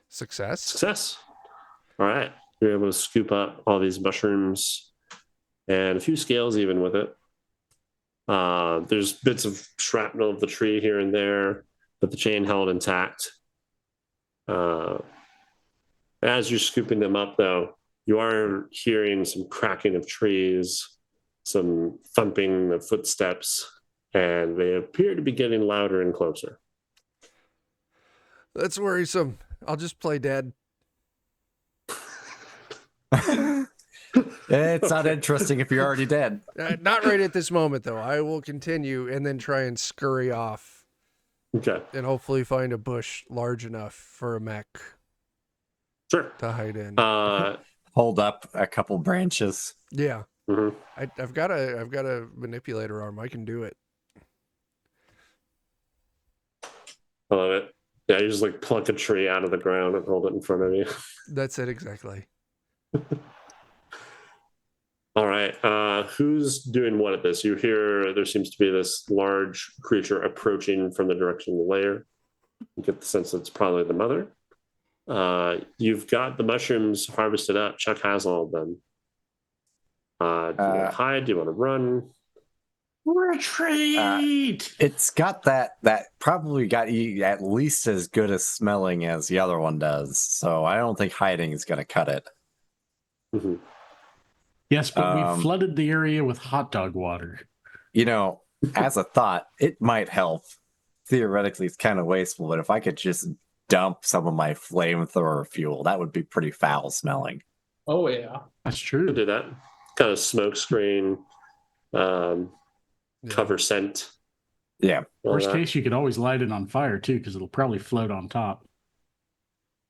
Success. All right. You're able to scoop up all these mushrooms and a few scales even with it. There's bits of shrapnel of the tree here and there, but the chain held intact. As you're scooping them up, though, you are hearing some cracking of trees, some thumping of footsteps, and they appear to be getting louder and closer. That's worrisome. I'll just play dead. It's not interesting if you're already dead. Not right at this moment, though. I will continue and then try and scurry off. Okay. And hopefully find a bush large enough for a mech Sure. to hide in. Hold up a couple branches. Yeah. Mm-hmm. I've got a manipulator arm. I can do it. I love it. Yeah, you just like pluck a tree out of the ground and hold it in front of you. That's it exactly. All right. Who's doing what at this? You hear there seems to be this large creature approaching from the direction of the lair. You get the sense that it's probably the mother. You've got the mushrooms harvested up. Chuck has all of them. Do you want to hide? Do you want to run? Retreat! It's got that probably got you at least as good as smelling as the other one does. So I don't think hiding is going to cut it. Mm-hmm. Yes, but we flooded the area with hot dog water. You know, as a thought, it might help. Theoretically, it's kind of wasteful, but if I could just dump some of my flamethrower fuel, that would be pretty foul smelling. Oh yeah. That's true. Do that. Kind of smoke screen, cover scent. Yeah. Worst case, you could always light it on fire too, because it'll probably float on top.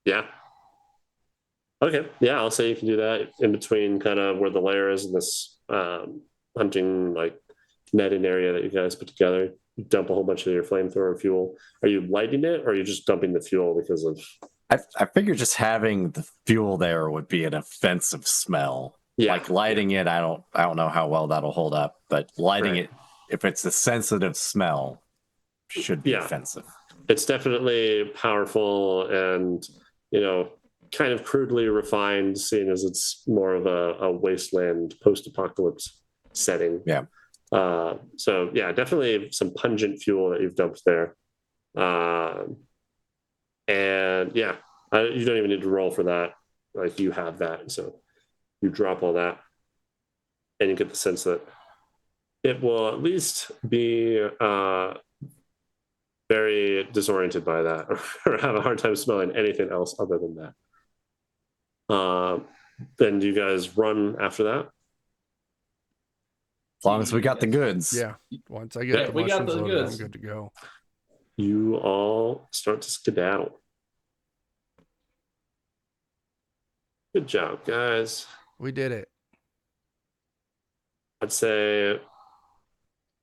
Yeah. Okay. Yeah, I'll say you can do that in between kind of where the lair is and this hunting like netting area that you guys put together. You dump a whole bunch of your flamethrower fuel. Are you lighting it or are you just dumping the fuel because of... I figure just having the fuel there would be an offensive smell. Yeah. Like lighting it, I don't know how well that'll hold up, but lighting it, if it's a sensitive smell, should be offensive. It's definitely powerful and, you know, kind of crudely refined, seeing as it's more of a wasteland post-apocalypse setting. Yeah. So yeah, definitely some pungent fuel that you've dumped there. And yeah, you don't even need to roll for that. Like, you have that, so you drop all that, and you get the sense that it will at least be very disoriented by that, or have a hard time smelling anything else other than that. Then do you guys run after that? As long as we got the goods. Yeah. Once I get the we got mushrooms the loaded, I'm goods. good to go. You all start to skedaddle. Good job, guys. We did it. I'd say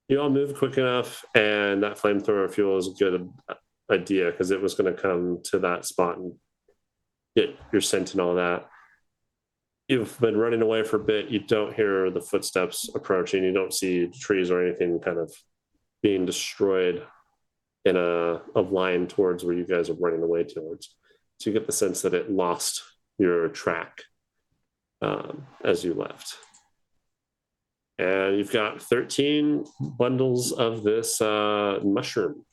you all moved quick enough, and that flamethrower fuel is a good idea, because it was going to come to that spot and get your scent and all that. You've been running away for a bit. You don't hear the footsteps approaching. You don't see trees or anything kind of being destroyed in a line towards where you guys are running away towards. So you get the sense that it lost your track as you left. And you've got 13 bundles of this mushroom.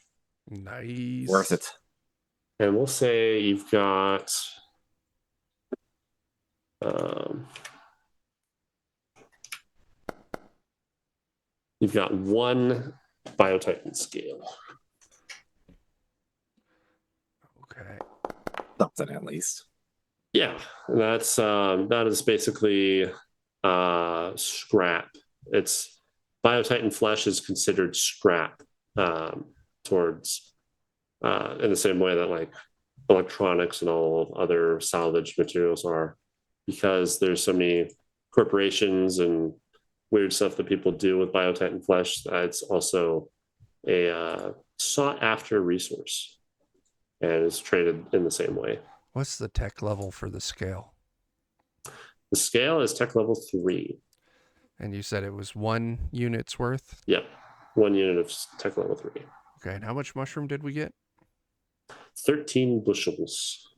Nice. Worth it. And we'll say you've got one biotitan scale. Okay. Something at least. Yeah, that's that is basically scrap. It's biotitan flesh is considered scrap towards in the same way that like electronics and all other salvaged materials are, because there's so many corporations and weird stuff that people do with biotitan flesh. It's also a sought after resource, and is traded in the same way. What's the tech level for the scale? The scale is tech level 3. And you said it was 1 unit's worth? Yep, 1 unit of tech level 3. Okay, and how much mushroom did we get? 13 bushels.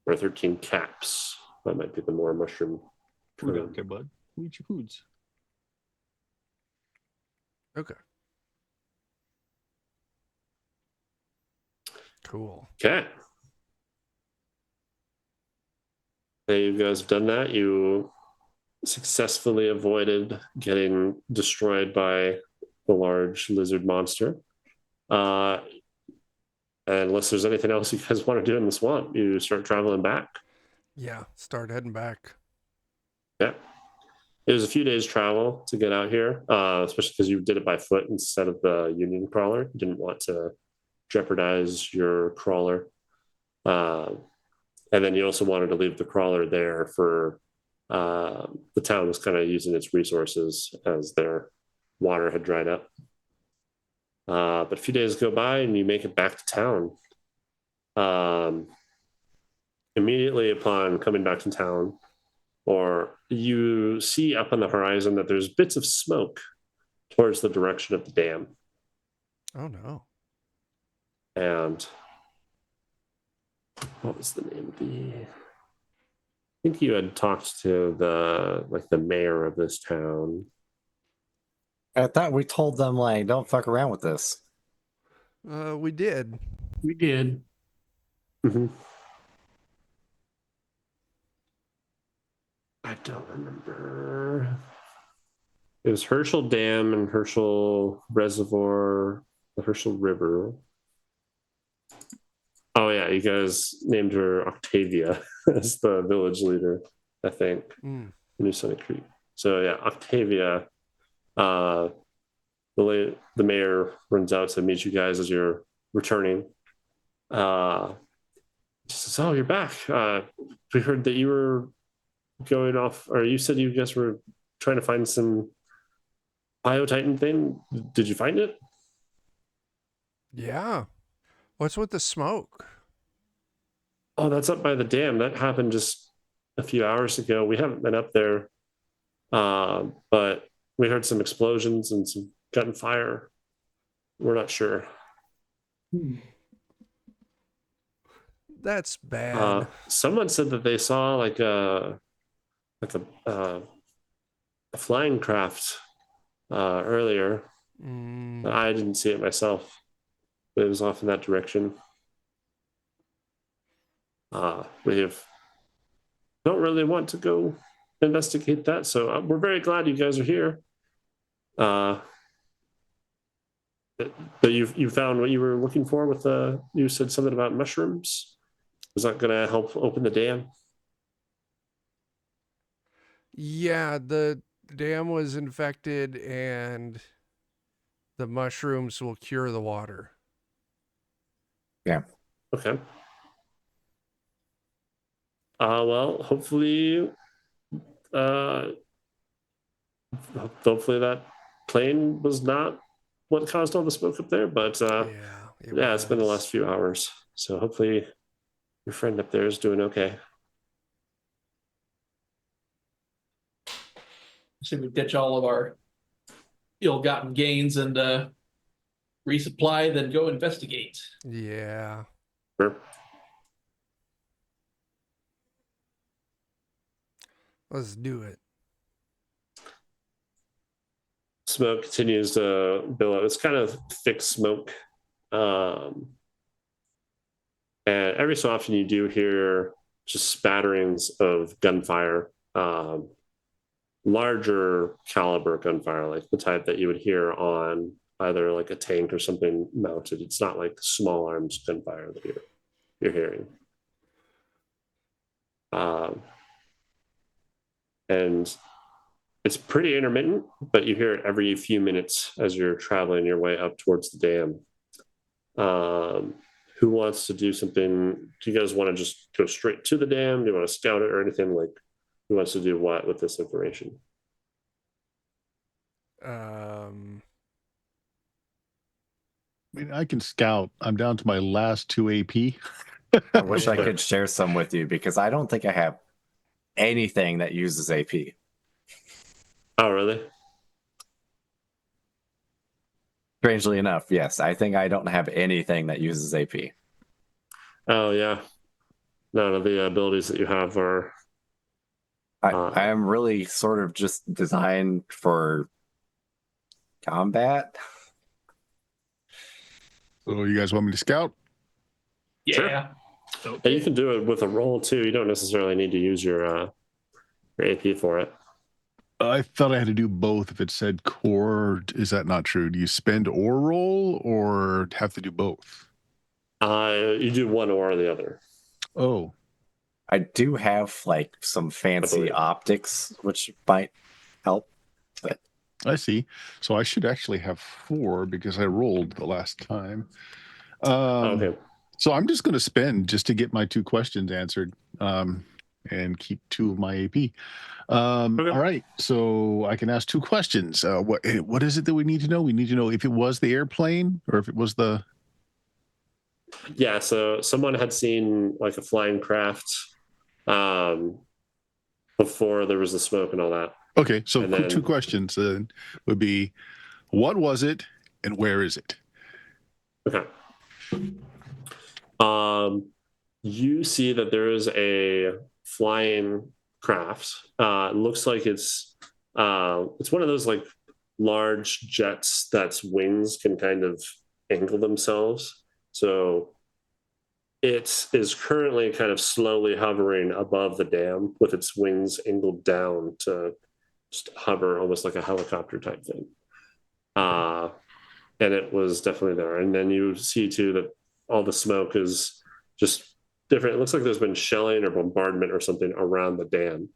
Or 13 caps. That might be the more mushroom. Okay, bud. Eat your foods. Okay. Cool. Okay. You guys have done that. You successfully avoided getting destroyed by the large lizard monster. Unless there's anything else you guys want to do in the swamp, you start traveling back. Yeah, start heading back. Yeah. It was a few days travel to get out here, especially because you did it by foot instead of the Union crawler. You didn't want to jeopardize your crawler. And then you also wanted to leave the crawler there for the town was kind of using its resources as their water had dried up. But a few days go by and you make it back to town. Immediately upon coming back to town, or you see up on the horizon that there's bits of smoke towards the direction of the dam. Oh, no. And what was the name of the... I think you had talked to the mayor of this town. I thought we told them, like, don't fuck around with this. We did. We did. Mm-hmm. I don't remember. It was Herschel Dam and Herschel Reservoir, the Herschel River. Oh yeah, you guys named her Octavia as the village leader, I think. New Sunny Creek. So yeah, Octavia. The mayor runs out to meet you guys as you're returning. She says, "Oh, you're back. We heard that you were going off, or you said you guys were trying to find some biotitan thing. Did you find it?" Yeah. What's with the smoke? Oh, that's up by the dam. That happened just a few hours ago. We haven't been up there, but we heard some explosions and some gunfire. We're not sure. That's bad. Someone said that they saw like a flying craft earlier. Mm, I didn't see it myself, but it was off in that direction. We don't really want to go investigate that, so we're very glad you guys are here. But you found what you were looking for with you said something about mushrooms. Was that going to help open the dam? yeah, the dam was infected and the mushrooms will cure the water. Okay. Well, hopefully that plane was not what caused all the smoke up there, but it's been the last few hours, so hopefully your friend up there is doing okay. So we ditch all of our ill-gotten gains and resupply, then go investigate. Yeah. Sure. Let's do it. Smoke continues to billow. It's kind of thick smoke. And every so often you do hear just spatterings of gunfire, larger caliber gunfire, like the type that you would hear on either like a tank or something mounted. It's not like small arms gunfire that you're hearing. And it's pretty intermittent, but you hear it every few minutes as you're traveling your way up towards the dam. Who wants to do something? Do you guys want to just go straight to the dam? Do you want to scout it or anything? Like, who wants to do what with this information? I mean, I can scout. I'm down to my last 2 AP. I wish I could share some with you because I don't think I have anything that uses AP. Oh, really? Strangely enough, yes. I think I don't have anything that uses AP. Oh, yeah. None of the abilities that you have are... I am really sort of just designed for combat. So you guys want me to scout? Yeah. Sure. And you can do it with a roll, too. You don't necessarily need to use your AP for it. I thought I had to do both if it said core. Is that not true? Do you spend or roll or have to do both? You do one or the other. Oh. I do have like some fancy optics, which might help. But I see. So I should actually have 4 because I rolled the last time. Okay. So I'm just going to spend just to get my 2 questions answered and keep 2 of my AP. Okay. All right. So I can ask 2 questions. What is it that we need to know? We need to know if it was the airplane or if it was the... Yeah, so someone had seen like a flying craft before there was the smoke and all that. Okay, so And then... 2 questions would be, what was it and where is it? Okay. You see that there is a flying craft. It looks like it's one of those like large jets that's wings can kind of angle themselves. So it is currently kind of slowly hovering above the dam with its wings angled down to just hover almost like a helicopter type thing. And it was definitely there. And then you see too that all the smoke is just different. It looks like there's been shelling or bombardment or something around the dam.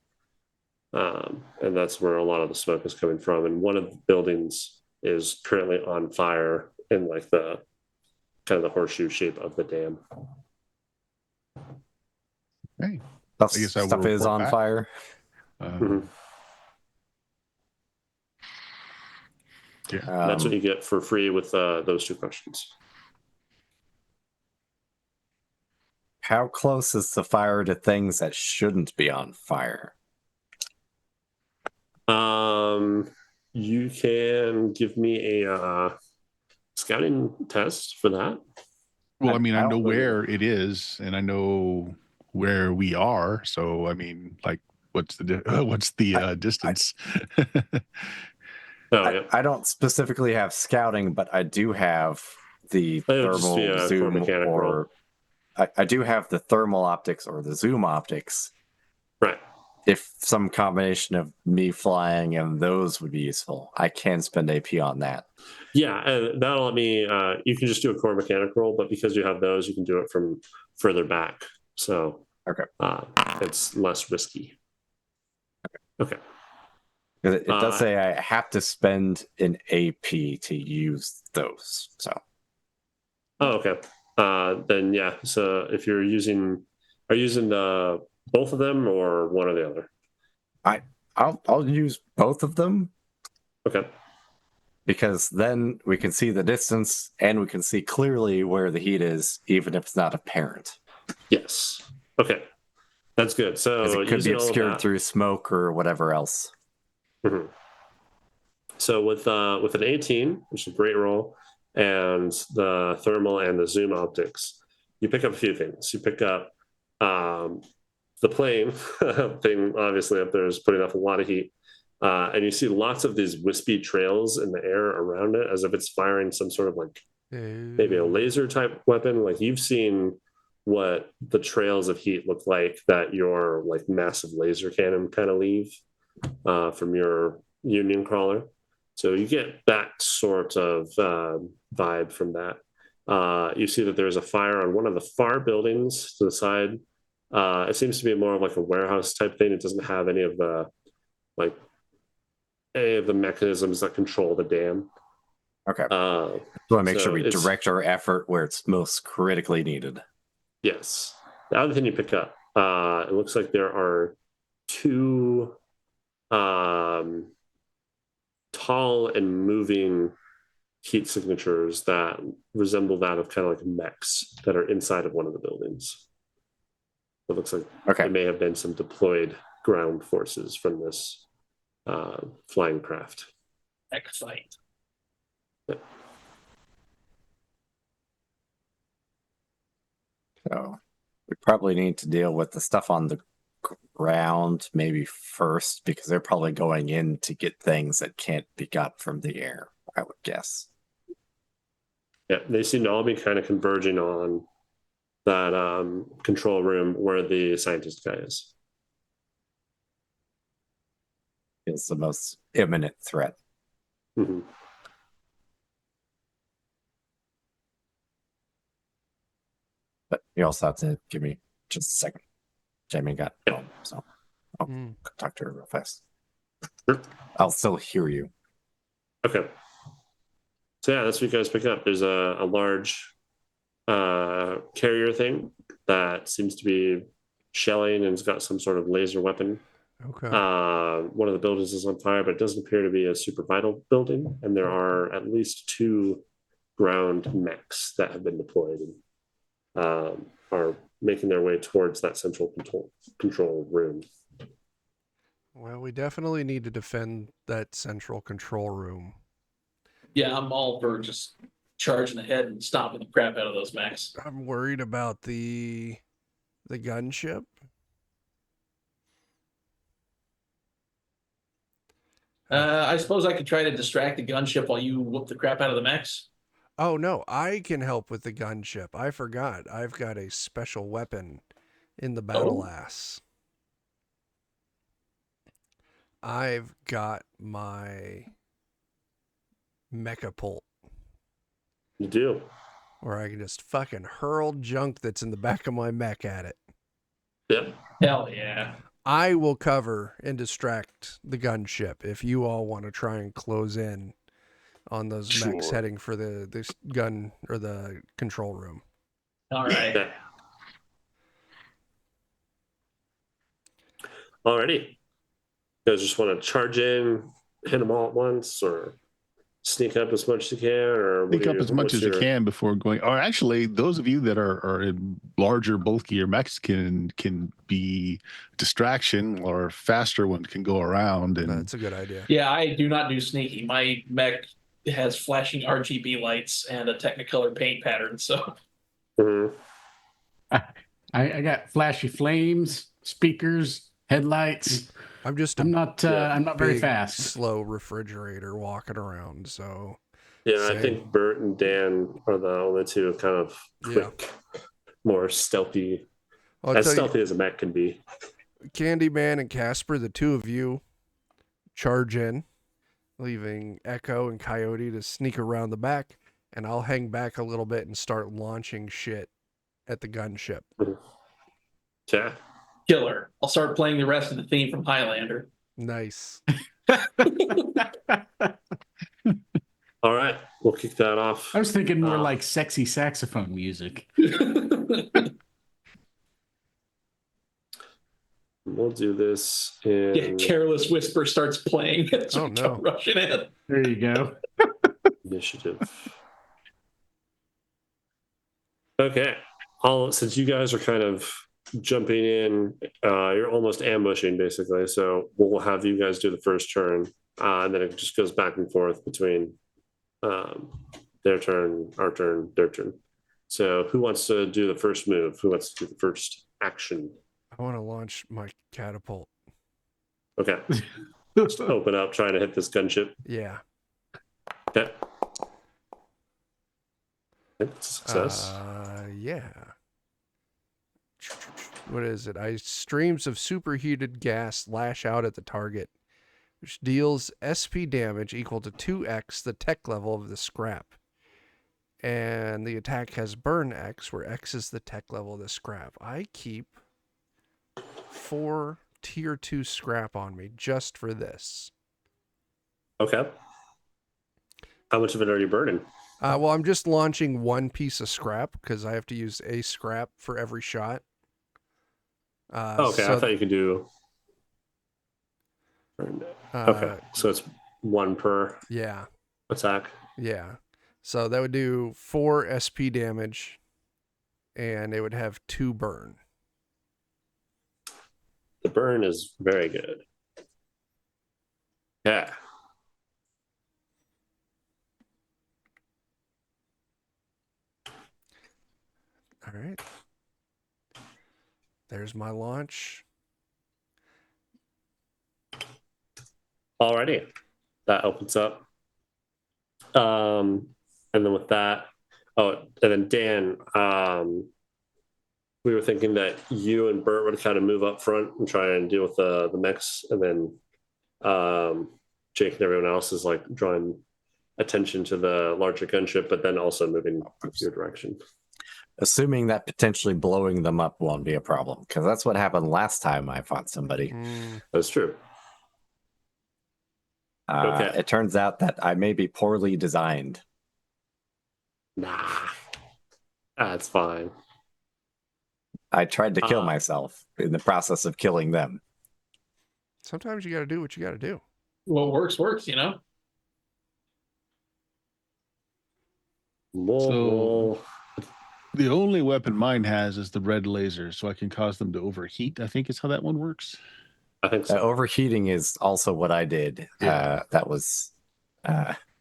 And that's where a lot of the smoke is coming from. And one of the buildings is currently on fire in like the kind of the horseshoe shape of the dam. Hey, stuff is on fire. Yeah, that's what you get for free with those 2 questions. How close is the fire to things that shouldn't be on fire? You can give me a scouting test for that. Well, I- I mean, I I know don't really- where it is, and I know where we are. So, I mean, like, what's the what's the distance? Oh, yeah. I don't specifically have scouting, but I do have the It would just be thermal a core zoom, mechanic roll. or I do have the thermal optics or the zoom optics. Right. If some combination of me flying and those would be useful, I can spend AP on that. Yeah, and that'll let me. You can just do a core mechanic roll, but because you have those, you can do it from further back. So Okay. it's less risky. Okay. It does Uh, say I have to spend an AP to use those. So Oh, okay. Then yeah. So if you're using, are you using both of them or one or the other? I'll use both of them, Okay. because then we can see the distance and we can see clearly where the heat is, even if it's not apparent. Yes. Okay. That's good. Because So it could be using all of obscured that- through smoke or whatever else. Mhm. So with an 18, which is a great roll, and the thermal and the zoom optics, you pick up a few things. You pick up the plane thing, obviously up there is putting off a lot of heat. And you see lots of these wispy trails in the air around it, as if it's firing some sort of like maybe a laser type weapon. Like you've seen what the trails of heat look like that your like massive laser cannon kind of leave from your Union crawler. So you get that sort of vibe from that. You see that there's a fire on one of the far buildings to the side. It seems to be more of like a warehouse type thing. It doesn't have any of the mechanisms that control the dam. Okay. Uh, So I make sure so we it's- direct our effort where it's most critically needed. yes. The other thing you pick up, it looks like there are two tall and moving heat signatures that resemble that of kind of like mechs that are inside of one of the buildings. It looks like Okay. it may have been some deployed ground forces from this flying craft. Heck fight. So we probably need to deal with the stuff on the ground maybe first, because they're probably going in to get things that can't be got from the air, I would guess. Yeah, they seem to all be kind of converging on that control room where the scientist guy is. It's the most imminent threat. Mhm. But you also have to give me just a second. Jamie got home, so I'll talk to her real fast. Sure. I'll still hear you. Okay. So yeah, that's what you guys pick up. There's a large carrier thing that seems to be shelling and it's got some sort of laser weapon. Okay. One of the buildings is on fire, but it doesn't appear to be a super vital building. And there are at least 2 ground mechs that have been deployed and are making their way towards that central control room. Well, we definitely need to defend that central control room. Yeah, I'm all for just charging ahead and stomping the crap out of those mechs. I'm worried about the gunship. I suppose I could try to distract the gunship while you whoop the crap out of the mechs. Oh no, I can help with the gunship. I forgot. I've got a special weapon in the battle ass. I've got my mechapult, You do. where I can just fucking hurl junk that's in the back of my mech at it. Yep. Hell yeah. I will cover and distract the gunship if you all want to try and close in on those mechs Sure. heading for this gun or the control room. All right. Yeah. Alrighty. You guys just want to charge in, hit them all at once, or sneak up as much as you can, or Pick up as much as you can before going. Or actually, those of you that are in larger, bulkier mechs can be distraction, or faster one can go around. And That's a good idea. Yeah, I do not do sneaky. My mech has flashing RGB lights and a Technicolor paint pattern, so Mhm. I got flashy flames, speakers, headlights. I'm just I'm a not very big, fast. slow refrigerator walking around. So Yeah, I Same. think Bert and Dan are the only two kind of Yeah. quick, more stealthy, I'll as tell stealthy as a mech can be. you, Candyman and Casper, the two of you charge in, leaving Echo and Coyote to sneak around the back, and I'll hang back a little bit and start launching shit at the gunship. Yeah. Killer. I'll start playing the rest of the theme from Highlander. Nice. All right, we'll kick that off. I was thinking more like sexy saxophone music. We'll do this in Yeah, Careless Whisper starts playing as Oh, we no. come rushing in. There you go. initiative. Okay. Since you guys are kind of jumping in, you're almost ambushing basically. So we'll have you guys do the first turn, and then it just goes back and forth between their turn, our turn, their turn. So who wants to do the first move? Who wants to do the first action? I want to launch my catapult. Okay. Just open up, trying to hit this gunship. Yeah. Okay. It's a success. Yeah. What is it? Streams of superheated gas lash out at the target, which deals SP damage equal to 2x the tech level of the scrap. And the attack has burn X, where X is the tech level of the scrap. I keep 4 tier 2 scrap on me just for this. Okay. How much of it are you burning? Well, I'm just launching one piece of scrap because I have to use a scrap for every shot. Okay, I thought you could do. Okay, so it's 1 per Yeah. attack. Yeah. So that would do 4 SP damage, and it would have 2 burn. The burn is very good. Yeah. All right. There's my launch. Alrighty. That opens up. And then with that, and then Dan, we were thinking that you and Bert would kind of move up front and try and deal with the mechs, and then Jake and everyone else is like drawing attention to the larger gunship, but then also moving your direction. Assuming that potentially blowing them up won't be a problem, because that's what happened last time I fought somebody. That's true. Okay. It turns out that I may be poorly designed. Nah, that's fine. I tried to kill myself in the process of killing them. Sometimes you got to do what you got to do. What works, you know? The only weapon mine has is the red laser, so I can cause them to overheat. I think is how that one works. I think so. Overheating is also what I did. Yeah. That was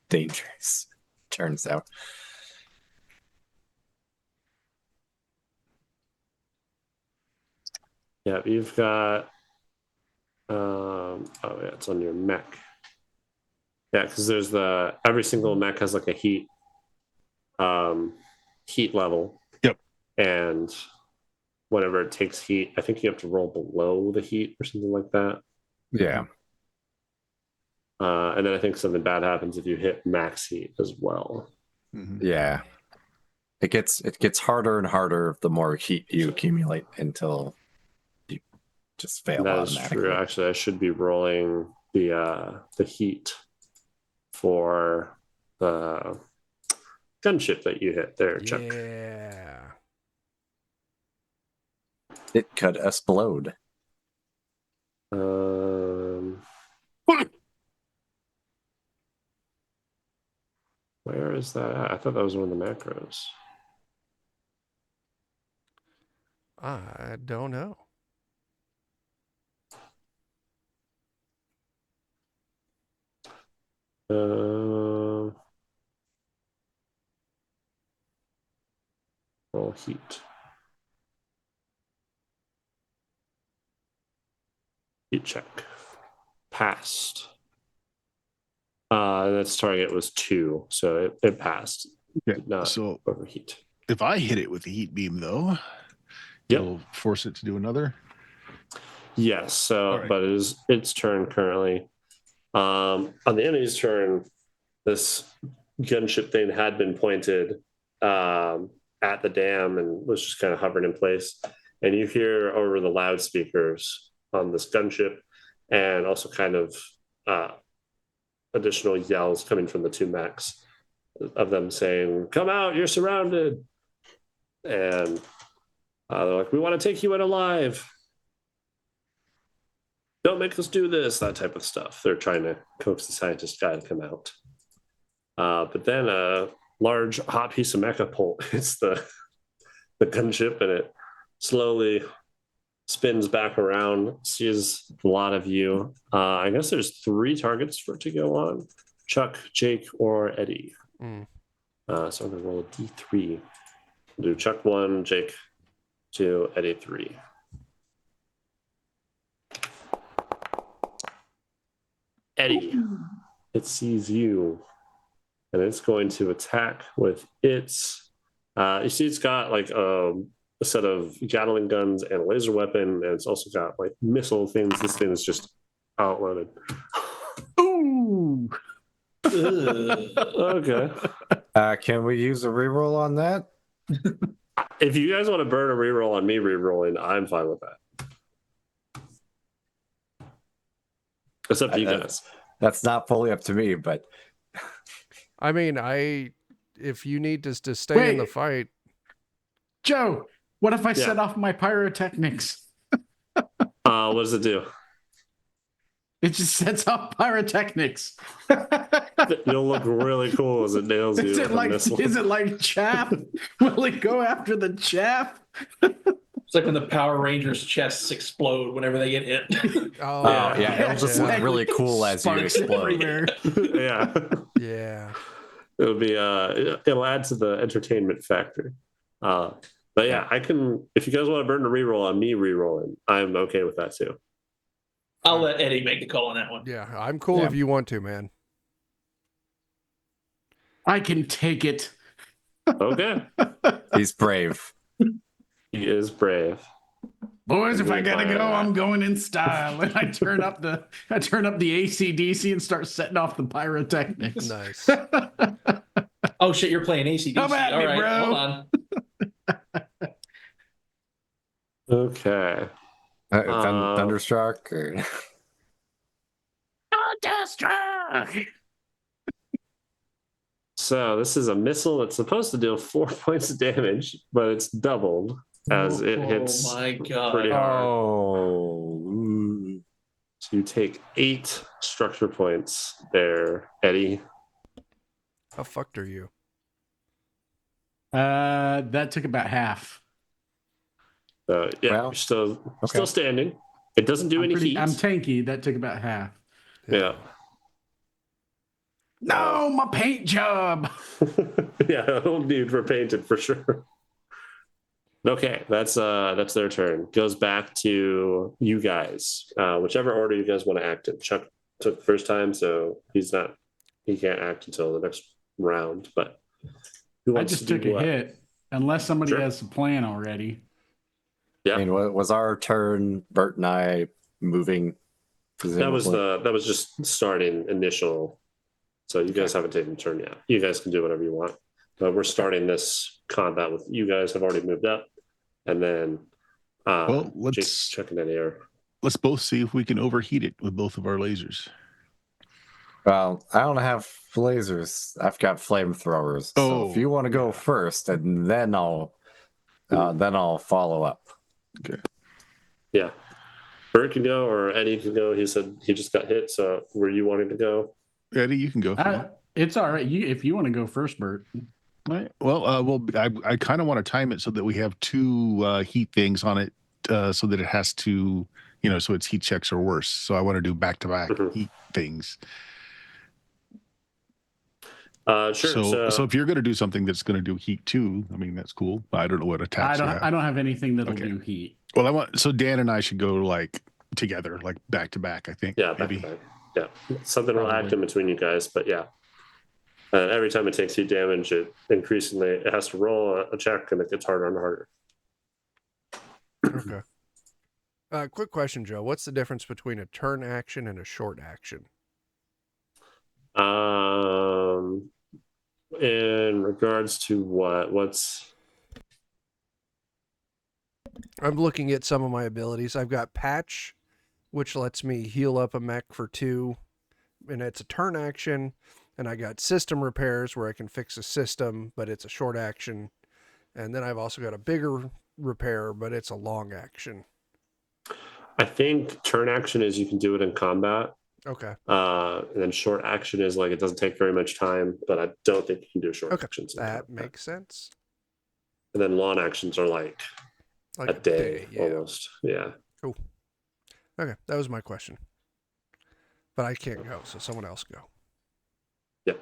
dangerous, turns out. Yeah, you've got. It's on your mech. Yeah, because there's every single mech has like a heat level. Yep. And whenever it takes heat, I think you have to roll below the heat or something like that. Yeah. And then I think something bad happens if you hit max heat as well. Mm-hmm. Yeah. It gets harder and harder the more heat you accumulate until you just fail That is automatically. true. Actually, I should be rolling the heat for the gunship that you hit there, Chuck. Yeah. It could explode. Where is that at? I thought that was one of the macros. I don't know. Roll overheat. Heat check. Passed. Its target was 2, so it passed. Okay. Did not So overheat. if I hit it with the heat beam, though, Yep. it'll force it to do another. Yes. So, right. but it is its turn currently. On the enemy's turn, this gunship thing had been pointed at the dam and was just kind of hovering in place. And you hear over the loudspeakers on this gunship, and also kind of additional yells coming from the 2 mechs of them saying, "Come out, you're surrounded." And they're like, "We want to take you in alive. Don't make us do this," that type of stuff. They're trying to coax the scientist guy to come out. But then a large hot piece of mecha pult hits the gunship, and it slowly spins back around, sees a lot of you. I guess there's 3 targets for it to go on: Chuck, Jake, or Eddie. Mm. So I'm going to roll a D3. We'll do Chuck 1, Jake 2, Eddie 3. Eddie, it sees you, and it's going to attack with its. You see, it's got like a set of Gatling guns and a laser weapon, and it's also got like missile things. This thing is just outloaded. Ooh. Okay. Can we use a reroll on that? If you guys want to burn a reroll on me rerolling, I'm fine with that. It's up to you guys. That's not fully up to me, but I mean, if you need to stay in the Wait. fight, Joe, what if I set off my pyrotechnics? What does it do? It just sets off pyrotechnics. You'll look really cool as it nails you. Is it like chaff? Will it go after the chaff? It's like when the Power Rangers' chests explode whenever they get hit. oh yeah, it'll just look really cool as you Sparks explode. everywhere. Yeah. yeah. It'll be it'll add to the entertainment factor. But yeah, I can, if you guys want to burn a reroll on me rerolling, I'm okay with that too. I'll let Eddie make the call on that one. Yeah, I'm cool if you want to, man. I can take it. Okay. He's brave. He is brave. Boys, if I gotta go, that. I'm going in style. And I turn up the AC/DC and start setting off the pyrotechnics. Nice. Oh shit, you're playing ACDC. Come at All me, right, bro. hold on. Okay. Thunderstruck or Thunderstruck! So this is a missile that's supposed to deal 4 points of damage, but it's doubled as it hits Oh my god. pretty hard. oh, So you take 8 structure points there, Eddie. How fucked are you? That took about half. So yeah, Well, you're still okay. standing. It doesn't do any heat. I'm tanky. That took about half. Yeah. No, my paint job. Yeah, it'll need repainted for sure. Okay, that's their turn. Goes back to you guys. Whichever order you guys want to act in. Chuck took the first time, so he can't act until the next round. But who I wants just to took do a what? hit. Unless somebody Sure. has a plan already. Yeah, I mean, was our turn, Bert and I moving? that was presumably? just starting initial. So you guys haven't taken a turn yet. You guys can do whatever you want. But we're starting this combat with you guys have already moved up, and then Well, Jake's checking in here. let's both see if we can overheat it with both of our lasers. Well, I don't have lasers. I've got flamethrowers. So if you want to go first, and then I'll follow up. Okay. Yeah. Bert can go or Eddie can go. He said he just got hit. So were you wanting to go? Eddie, you can go. It's all right. If you want to go first, Bert. All right. Well, I kind of want to time it so that we have 2 heat things on it, so that it has to, so its heat checks are worse. So I want to do back-to-back heat things. Sure. So if you're going to do something that's going to do heat too, I mean, that's cool. But I don't know what attacks you have. I don't have anything that'll Okay. do heat. Well, so Dan and I should go like together, like back to back. I think. Yeah, back maybe. to back. Yeah, something will act Probably. in between you guys, but yeah. Every time it takes heat damage, it has to roll a check, and it gets harder and harder. Okay. Quick question, Joe. What's the difference between a turn action and a short action? In regards to what's I'm looking at some of my abilities. I've got Patch, which lets me heal up a mech for 2, and it's a turn action. And I got System Repairs, where I can fix a system, but it's a short action. And then I've also got a bigger repair, but it's a long action. I think turn action is you can do it in combat. Okay. And then short action is like it doesn't take very much time, but I don't think you can do short actions. That makes sense. And then long actions are like a day yeah. almost. Yeah. Cool. Okay, that was my question. But I can't go, so someone else go. Yep.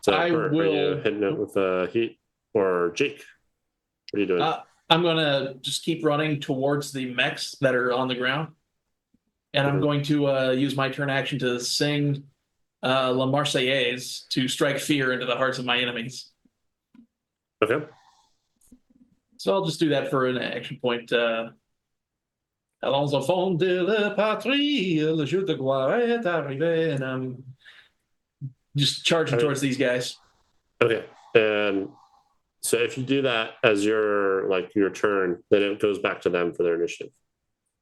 So I Bert, are you will- hitting it with heat, or Jake? What are you doing? I'm gonna just keep running towards the mechs that are on the ground, and I'm Mhm. going to use my turn action to sing La Marseillaise to strike fear into the hearts of my enemies. Okay. So I'll just do that for an action point. Allons au fond de la patrie, le jour de gloire est arrivé, and I'm just charging towards these guys. Okay. And so if you do that as your turn, then it goes back to them for their initiative.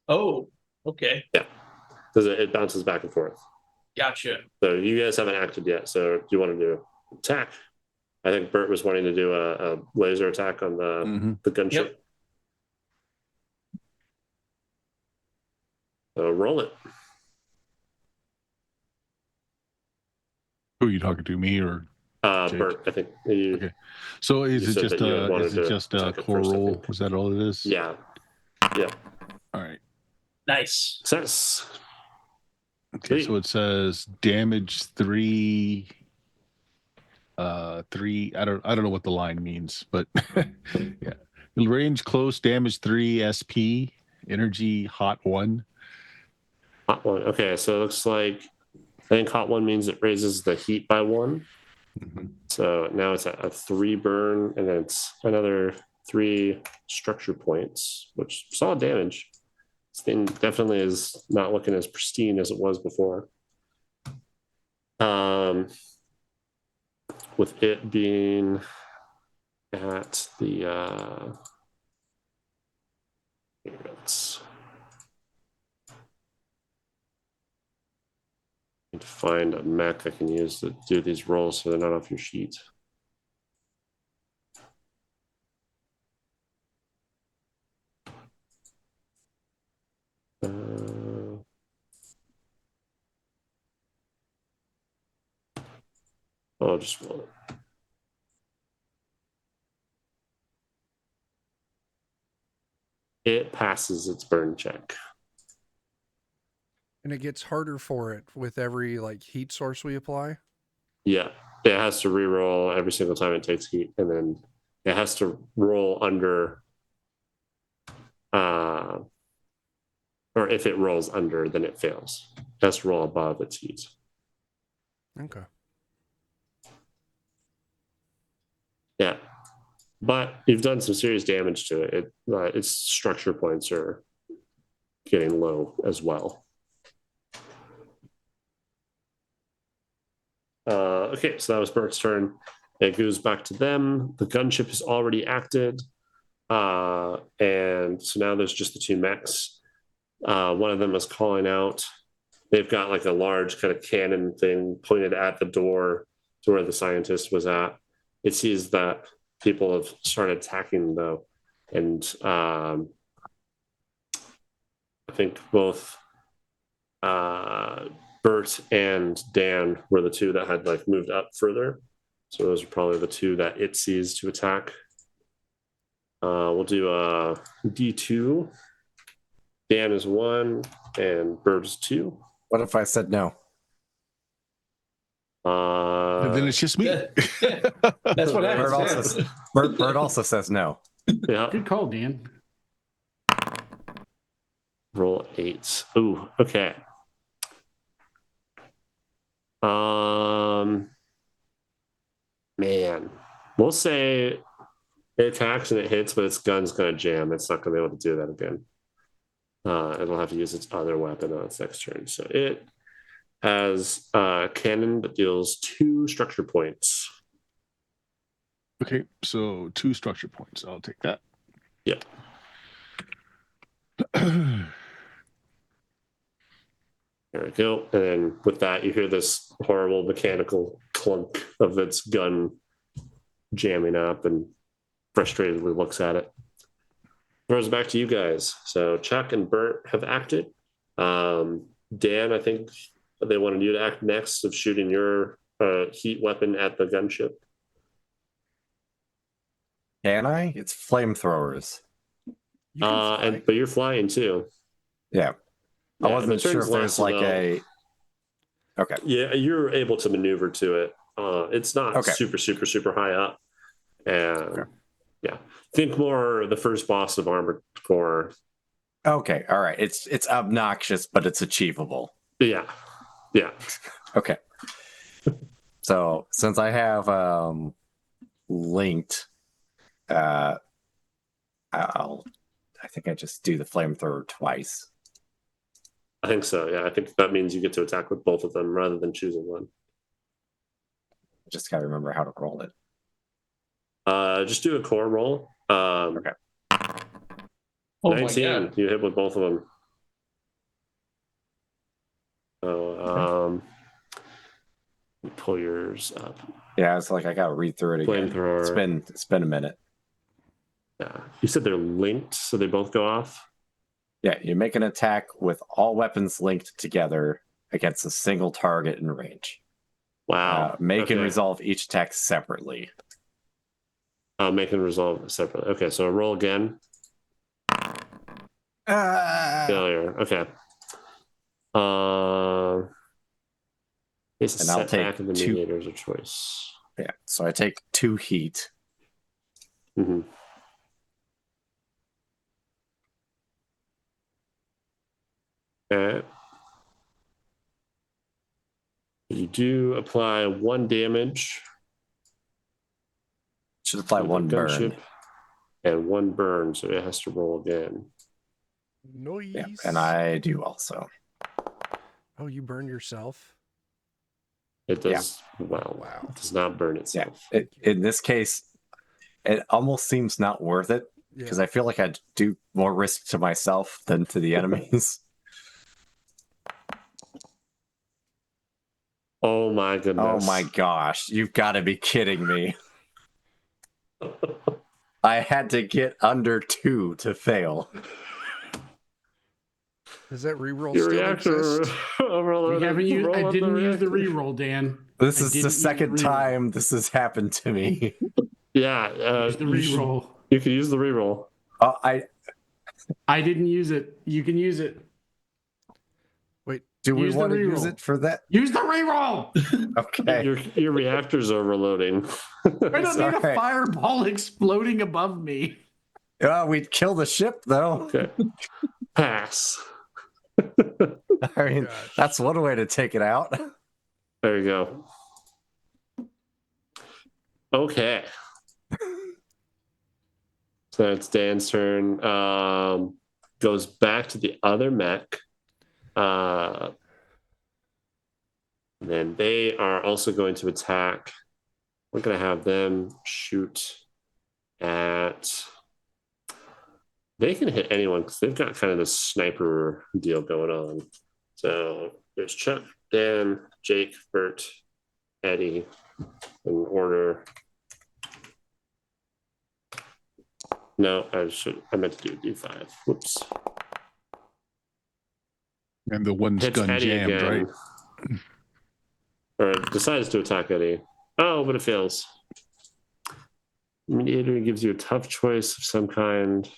Oh, okay, Because it bounces back and forth. gotcha. So you guys haven't acted yet. So do you want to do attack? I think Bert was wanting to do a laser attack on the gunship. Yep. So roll it. Who are you talking to, me or? Jake? Bert, I think you. Okay. So You is it said just that you a wanted to attack it core first, I roll? think. Was that all it is? Yeah. All right. Nice. Success. Okay. Sweet. So it says damage 3. 3. I don't know what the line means, but yeah. Range close, damage 3 SP, energy hot 1. Hot one. Okay, so it looks like I think hot one means it raises the heat by 1. Mhm. So now it's at a 3 burn, and then it's another 3 structure points, which solid damage. This thing definitely is not looking as pristine as it was before. With it being at the let's need to find a mech I can use to do these rolls so they're not off your sheet. I'll just roll it. It passes its burn check. And it gets harder for it with every heat source we apply. Yeah, it has to re-roll every single time it takes heat, and then it has to roll under. Or if it rolls under, then it fails. It has to roll above its heat. Okay. Yeah, but you've done some serious damage to it. Its structure points are getting low as well. Okay, so that was Bert's turn. It goes back to them. The gunship is already acted. And so now there's just the 2 mechs. One of them is calling out. They've got a large kind of cannon thing pointed at the door to where the scientist was at. It sees that people have started attacking though. And I think both Bert and Dan were the 2 that had moved up further. So those are probably the 2 that it sees to attack. We'll do a D2. Dan is 1 and Bert is 2. What if I said no? And then it's just me. That's what Bird happens. also, Bird also says no. Yeah. Good call, Dan. Roll 8. Ooh, okay. Man, we'll say it attacks and it hits, but its gun's gonna jam. It's not gonna be able to do that again. It'll have to use its other weapon on its next turn. So it has a cannon that deals 2 structure points. Okay, so 2 structure points. I'll take that. Yep. There we go. And then with that, you hear this horrible mechanical clunk of its gun jamming up and frustratedly looks at it. Throws it back to you guys. So Chuck and Bert have acted. Dan, I think they wanted you to act next of shooting your heat weapon at the gunship. Can I? It's flamethrowers. You can fly. But you're flying too. Yeah. I wasn't the sure turn's if there's lasted like though. Okay. Yeah, you're able to maneuver to it. It's not Okay. super high up. And Okay. yeah, think more the first boss of Armored Core. Okay. All right. It's obnoxious, but it's achievable. Yeah. Okay. So since I have linked, I think I just do the flamethrower twice. I think so. Yeah, I think that means you get to attack with both of them rather than choosing one. Just gotta remember how to roll it. Just do a core roll. Okay. Oh my 19. God. You hit with both of them. So, pull yours up. Yeah, it's like I gotta read through it again. Flamethrower. It's been a minute. Yeah, you said they're linked, so they both go off. Yeah, you make an attack with all weapons linked together against a single target in range. Wow. Make and Okay. resolve each attack separately. Make and resolve separately. Okay, so roll again. Failure. Okay. It's a And I'll setback take of the 2. mediator's of choice. Yeah, so I take 2 heat. Mm-hmm. Okay. You do apply 1 damage. Should apply to the 1 burn. gunship and 1 burn, so it has to roll again. Noise. Yeah, and I do also. Oh, you burned yourself? It does. Wow. Wow. It does not burn Yeah, itself. in this case, it almost seems not worth it because I feel like I do more risk to myself than to the enemies. Oh my goodness. Oh my gosh, you've got to be kidding me. I had to get under 2 to fail. Does that reroll Your still reactor exist? overloaded. We haven't used, Roll I up didn't the use the reactor. reroll, Dan. This I is didn't the use second reroll. time this has happened to me. Yeah. Use the you should- reroll. You can use the reroll. I didn't use it. You can use it. Do we Use the want to use reroll. it for that? Use the reroll. Okay. Your reactor's overloading. I don't need a Alright. fireball exploding above me. We'd kill the ship, though. Okay. Pass. I mean, Gosh. that's one way to take it out. There you go. Okay. So it's Dan's turn. Goes back to the other mech. Then they are also going to attack. We're going to have them shoot at. They can hit anyone because they've got kind of this sniper deal going on. So there's Chuck, Dan, Jake, Bert, Eddie, in order. No, I meant to do D5. Whoops. And the one's Hits gun Eddie jammed, again. right? Or decides to attack Eddie. Oh, but it fails. Mediator gives you a tough choice of some kind.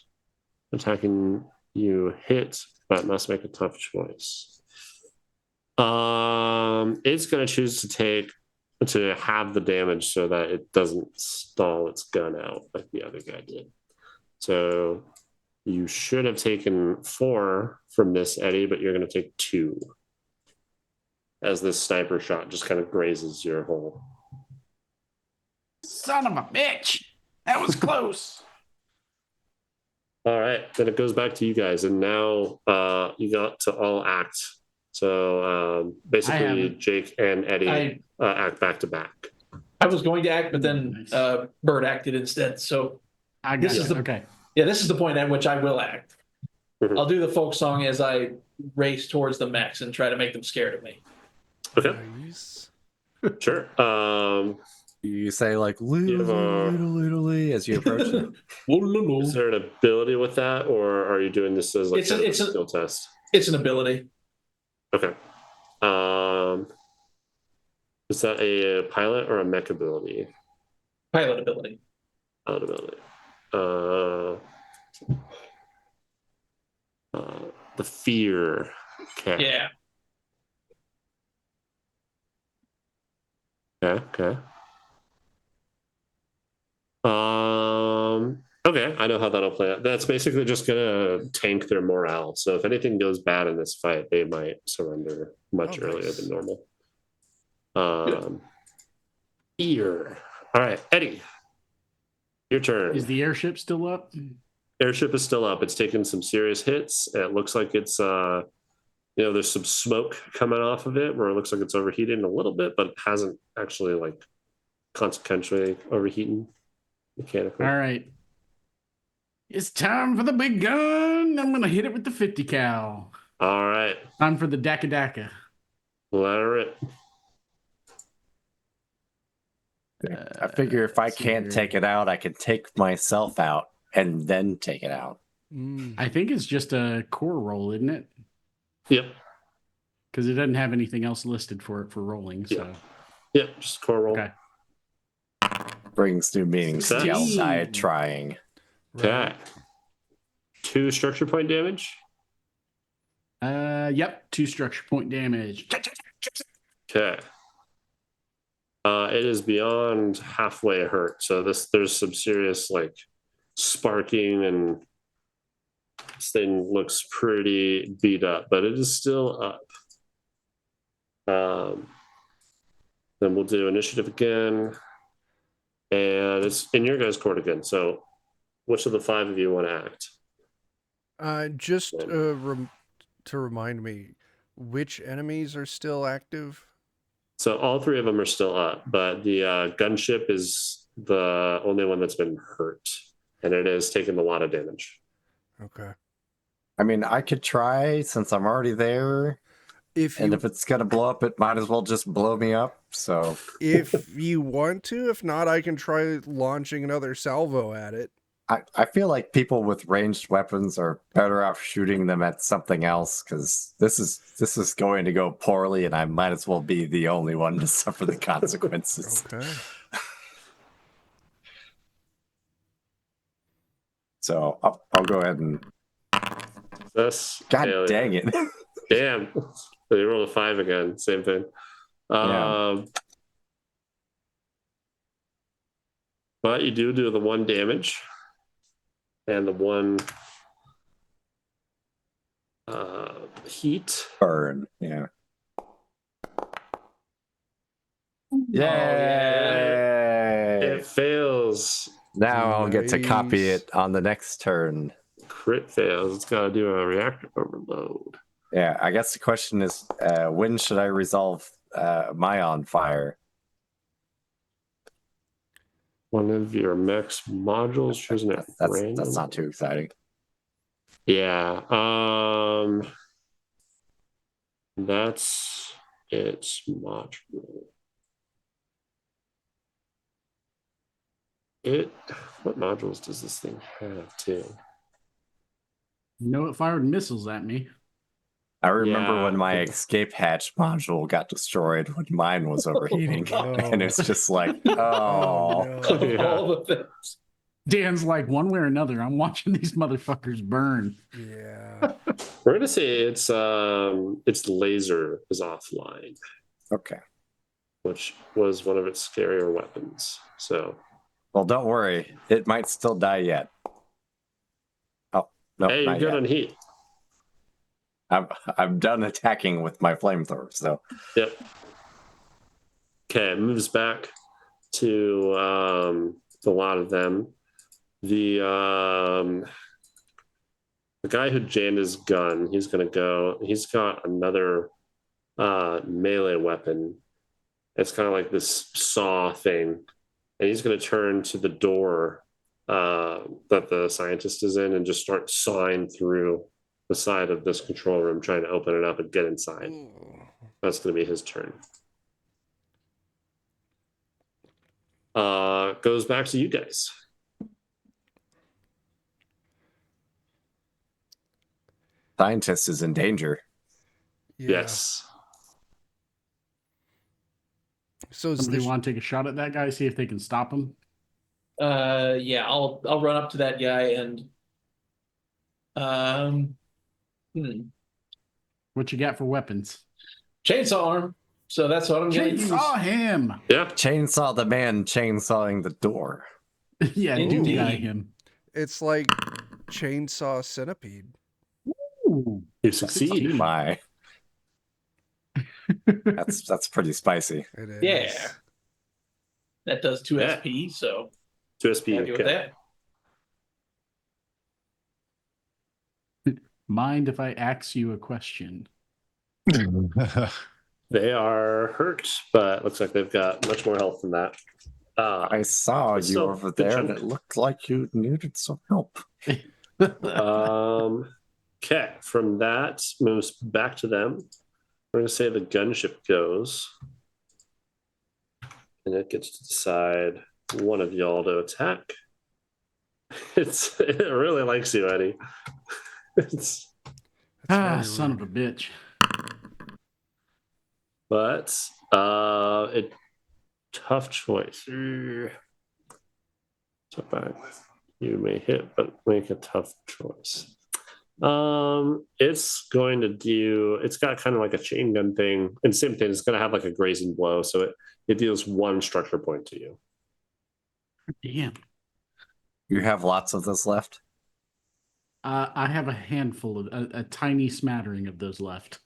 Attacking you hit, but must make a tough choice. It's going to choose to take to have the damage so that it doesn't stall its gun out like the other guy did. So you should have taken 4 from this, Eddie, but you're going to take 2 as this sniper shot just kind of grazes your hole. Son of a bitch! That was close. All right, then it goes back to you guys, and now you got to all act. So basically, Jake and Eddie act back to back. I was going to act, but then Bird acted instead. So I got this you. is the Okay. Yeah, this is the point at which I will act. Mhm. I'll do the folk song as I race towards the mechs and try to make them scared of me. Okay, Nice. sure. You say like You "Loo, have a- loo, loo," as you approach it. Is there an ability with that, or are you doing this as like It's kind a- of it's a a- skill test? It's an ability. Okay. Is that a pilot or a mech ability? Pilot ability. Pilot ability. The fear. Okay. Yeah. Okay. Okay, I know how that'll play out. That's basically just gonna tank their morale. So if anything goes bad in this fight, they might surrender much Oh, earlier nice. than normal. Fear. All right, Eddie, your turn. Is the airship still up? Airship is still up. It's taken some serious hits. It looks like it's there's some smoke coming off of it where it looks like it's overheating a little bit, but it hasn't actually like consequentially overheating mechanically. All right. It's time for the big gun. I'm going to hit it with the 50 cal. All right, Time for the Daka Daka. let her rip. I figure if I let's see can't here. take it out, I can take myself out and then take it out. I think it's just a core roll, isn't it? Yep, Because it doesn't have anything else listed for it for rolling. So yep, just core roll. Okay. Brings new meanings to the 16. outside trying. Okay. 2 structure point damage. Yep, 2 structure point damage. Okay. It is beyond halfway hurt. So there's some serious like sparking, and this thing looks pretty beat up, but it is still up. Then we'll do initiative again. And it's in your guys' court again. So which of the 5 of you want to act? Just to remind me, which enemies are still active? So all 3 of them are still up, but the gunship is the only one that's been hurt, and it has taken a lot of damage. Okay. I mean, I could try since I'm already there, If and you if it's gonna blow up, it might as well just blow me up. So if you want to, if not, I can try launching another salvo at it. I feel like people with ranged weapons are better off shooting them at something else because this is going to go poorly, and I might as well be the only one to suffer the consequences. Okay. So I'll go ahead and. This God failure. dang it! Damn. They rolled a 5 again. Same thing. Yeah. But you do the 1 damage and the 1 heat. Burn. Yeah. yeah. Yay! It fails. Now I'll get to copy Nice. it on the next turn. Crit fails. It's got to do a reactor overload. Yeah, I guess the question is, when should I resolve my on fire? One of your mech's modules chosen at random. That's not too exciting. Yeah. That's its module. What modules does this thing have too? You know, it fired missiles at me. I remember Yeah. when my escape hatch module got destroyed when mine was overheating, Oh. and it's just like, Oh, oh, no. Yeah. All the things. Dan's like, one way or another, I'm watching these motherfuckers burn. Yeah. We're gonna say its laser is offline. okay. which was one of its scarier weapons. So, Well, don't worry. It might still die yet. Oh, no, hey, you're not good yet. on heat. I'm done attacking with my flamethrower, so Yep. Okay, it moves back to a lot of them. The guy who jammed his gun, he's gonna go. He's got another melee weapon. It's kind of like this saw thing, and he's gonna turn to the door that the scientist is in and just start sawing through the side of this control room, trying to open it up and get inside. Ooh. That's gonna be his turn. Goes back to you guys. scientist is in danger. Yeah. Yes. So is Somebody this, want to take a shot at that guy, see if they can stop him? Yeah, I'll run up to that guy and What you got for weapons? chainsaw arm. So that's what I'm gonna use. Chainsaw him! Yeah. Chainsaw the man chainsawing the door. Yeah, Indeed. do guy him. it's like chainsaw centipede. Ooh, You succeed. My. That's pretty spicy. It is. Yeah. That does 2 Yeah. SP, so 2 SP. happy with that. mind if I ask you a question? They are hurt, but looks like they've got much more health than that. I saw It's you still over good there, and chunk. it looked like you needed some help. Okay, from that moves back to them. We're gonna say the gunship goes, and it gets to decide one of y'all to attack. It really likes you, Eddie. That's very Son of rude. a bitch. But it tough choice. So back. You may hit, but make a tough choice. It's going to do. It's got kind of like a chain gun thing, and same thing. It's going to have like a grazing blow, so it deals 1 structure point to you. Damn. You have lots of this left. I have a handful of a tiny smattering of those left.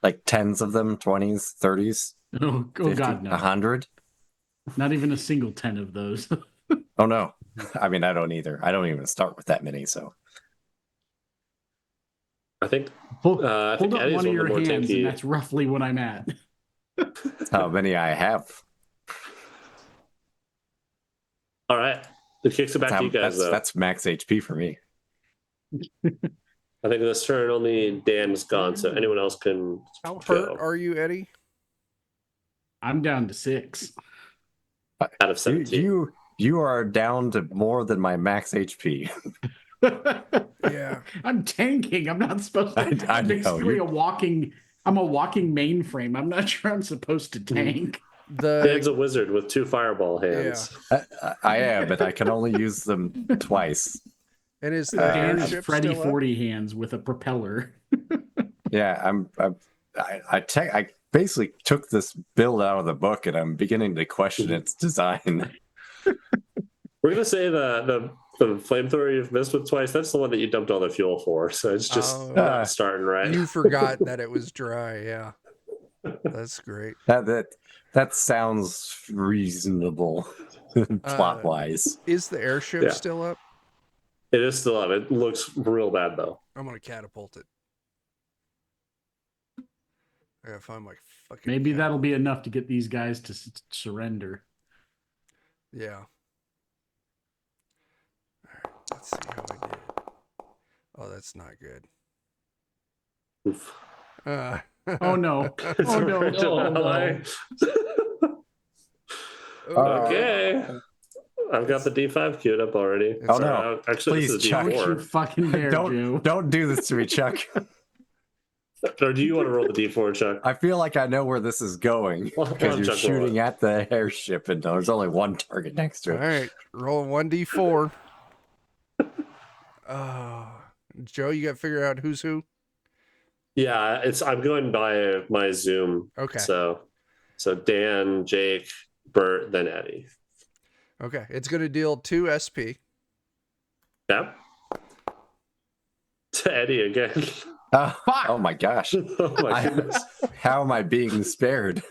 Like tens of them, 20s, 30s, Oh 50, God, no. 100. Not even a single 10 of those. Oh no. I mean, I don't either. I don't even start with that many, so I think. Hold, I think hold up Eddie's one of the your more hands, tanky. and that's roughly what I'm at. that's how many I have. All right, it kicks it back to you guys though. That's max HP for me. I think this turn only Dan is gone, so anyone else can How go hurt are you, Eddie? I'm down to 6. out of 17. You are down to more than my max HP. Yeah. I'm tanking. I'm not supposed to. I I'm know, basically you're- I'm a walking mainframe. I'm not sure I'm supposed to tank. Dan's The a wizard with 2 fireball hands. I am, but I can only use them twice. and is the Dan is airship Freddy still up? 40 hands with a propeller. Yeah, I basically took this build out of the book, and I'm beginning to question its design. We're gonna say the flamethrower you've missed with twice. That's the one that you dumped all the fuel for. So it's just Oh. not starting right. You forgot that it was dry. Yeah. That's great. That sounds reasonable, plot wise. Is the airship Yeah. still up? It is still up. It looks real bad though. I'm gonna catapult it. I gotta find my fucking. Maybe that'll be enough to get these guys to surrender. Yeah. All right. Let's see how I did. Oh, that's not good. Oof. Oh no! Oh no! Oh, no. Okay. I've got the D5 queued up already. It's Oh, no. Actually, Please, this is a Chuck. Don't you D4. fucking dare, Joe. Don't do this to me, Chuck. Or do you want to roll the D4, Chuck? I feel like I know where this is going Well, because you're Chuck, roll shooting it. at the airship, and there's only one target next to All it. right. Rolling 1d4. Oh, Joe, you got to figure out who's who. Yeah, I'm going by my Zoom. Okay. So So Dan, Jake, Bert, then Eddie. Okay, it's going to deal 2 SP. Yep. To Eddie again. Oh my gosh. Oh my goodness. How am I being spared?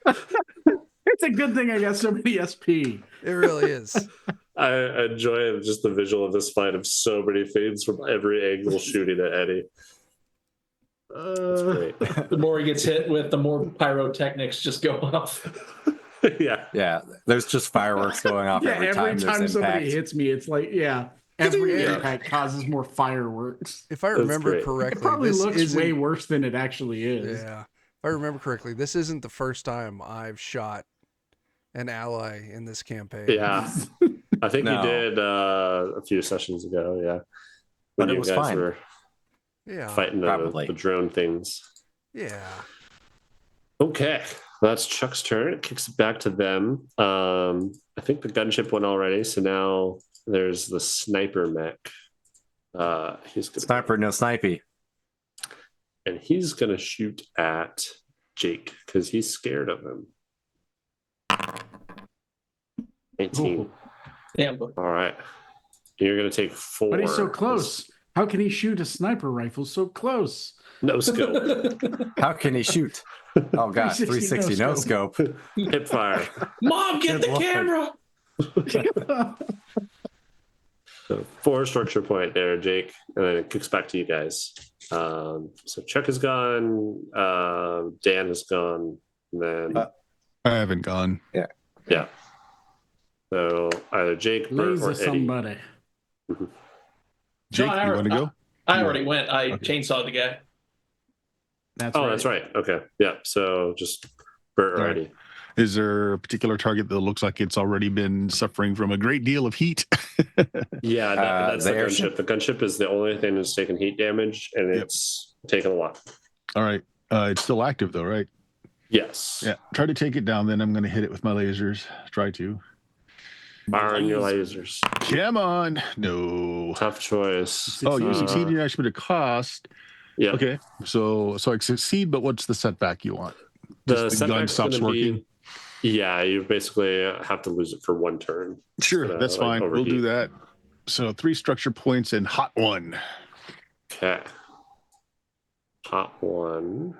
It's a good thing I got so many SP. It really is. I enjoy just the visual of this fight of so many things from every angle shooting at Eddie. That's great. The more he gets hit with, the more pyrotechnics just go off. Yeah. Yeah, there's just fireworks going off Yeah, every every time time there's somebody impact. hits me, it's like, every Yeah. impact causes more fireworks. If I remember great. It correctly, probably this looks isn't- way worse than it actually is. Yeah. If I remember correctly, this isn't the first time I've shot an ally in this campaign. Yeah. I think No. you did a few sessions ago. Yeah. But When it you was guys fine. were Yeah. fighting Probably. the drone things. Yeah. Okay. That's Chuck's turn. It kicks it back to them. I think the gunship went already. So now there's the sniper mech. He's gonna, Sniper, no snipey. and he's going to shoot at Jake because he's scared of him. 18. Ooh. Damn, but All right. You're going to take 4. But he's so close. How can he shoot a sniper rifle so close? No scope. How can he shoot? Oh gosh, 360 no scope. Hip fire. Mom, get Good the Lord. camera. So 4 structure point there, Jake. And then it kicks back to you guys. So Chuck is gone. Dan is gone. And then, I haven't gone. yeah. So either Jake, Bert, Laser or Eddie. somebody. Jake, I you want to go? I already went. I Okay. chainsawed the guy. That's Oh, right. that's right. Okay. Yeah. So just Bert or All right. Eddie. Is there a particular target that looks like it's already been suffering from a great deal of heat? Yeah, that's the the airship? gunship. The gunship is the only thing that's taken heat damage, and Yep. it's taken a lot. All right. It's still active though, right? Yes. Yeah. Try to take it down. Then I'm going to hit it with my lasers. Try to. Fire on your lasers. Come on. No. Tough choice. Oh, you Uh, succeed in your action, but it cost. Yeah. Okay. So I succeed, but what's the setback you want? The Just the gun setback's stops gonna be- working. Yeah, you basically have to lose it for 1 turn. Sure, gonna, that's like, fine. We'll do overheat. that. So 3 structure points and hot 1. Okay. Hot 1.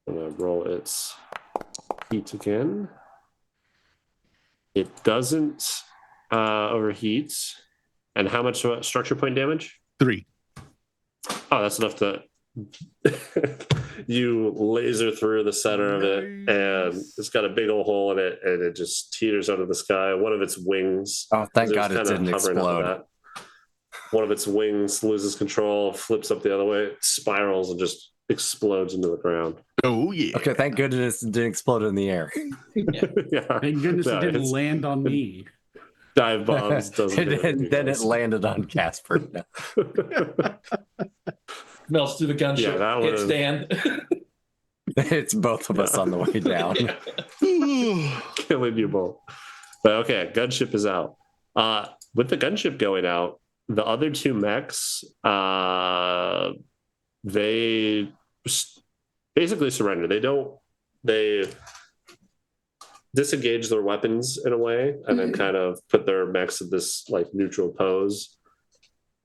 I'm gonna roll its heat again. It doesn't overheat. And how much structure point damage? 3. Oh, that's enough to. You laser through the center of it, and it's got a big old hole in it, and it just teeters out of the sky. One of its wings. Oh, thank it was God it kinda didn't hovering up explode. that. One of its wings loses control, flips up the other way, spirals, and just explodes into the ground. Oh yeah. Okay, thank goodness it didn't explode in the air. Yeah, Thank goodness No, it didn't it's- land on me. dive bombs doesn't. do And anything then it else. landed on Casper. Melts through the gunship. Yeah, that Hits would've- Dan. It's both of us on the way down. Killing you both. But okay, gunship is out. With the gunship going out, the other 2 mechs, they basically surrender. They disengage their weapons in a way, and then kind of put their mechs in this like neutral pose.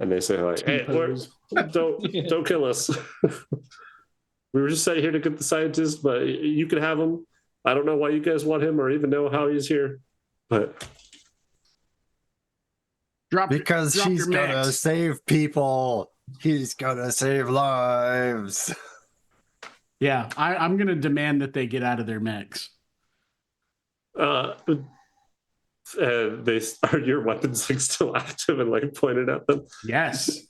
And they say like, "Hey, don't kill us. We were just sent here to get the scientist, but you can have him. I don't know why you guys want him or even know how he's here, but Because drop he's your gonna mechs. save people. He's gonna save lives. Yeah, I'm going to demand that they get out of their mechs. and are your weapons like still active and like pointed at them? Yes.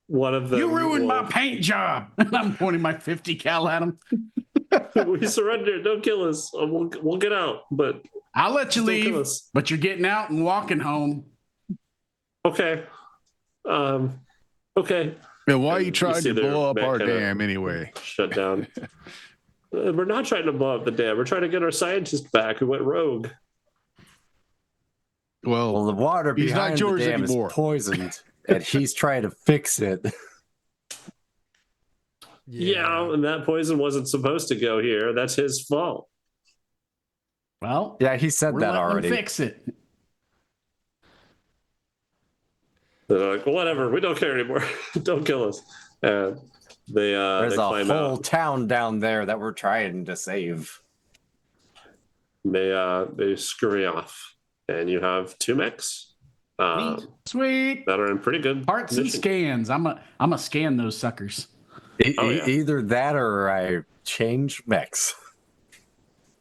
One of them. You ruined my will- paint job. I'm pointing my 50 cal at them. We surrender. Don't kill us. We'll get out, but I'll let you don't kill leave, us. but you're getting out and walking home. Okay. Okay. And why are And you you trying see to their blow up mech our kinda- dam anyway? Shut down. We're not trying to blow up the dam. We're trying to get our scientist back who went rogue. Well, Well, the water He's not behind the yours dam anymore. is poisoned, and he's trying to fix it. Yeah, and that poison wasn't supposed to go here. That's his fault. Well, Yeah, he said we're that letting him already. fix it. They're like, well, whatever, we don't care anymore. Don't kill us. And There's they a climb whole out. town down there that we're trying to save. They scurry off, and you have 2 mechs Sweet. that are in pretty good Parts and condition. scans. I'm a scan those suckers. Yeah. Either that or I change mechs.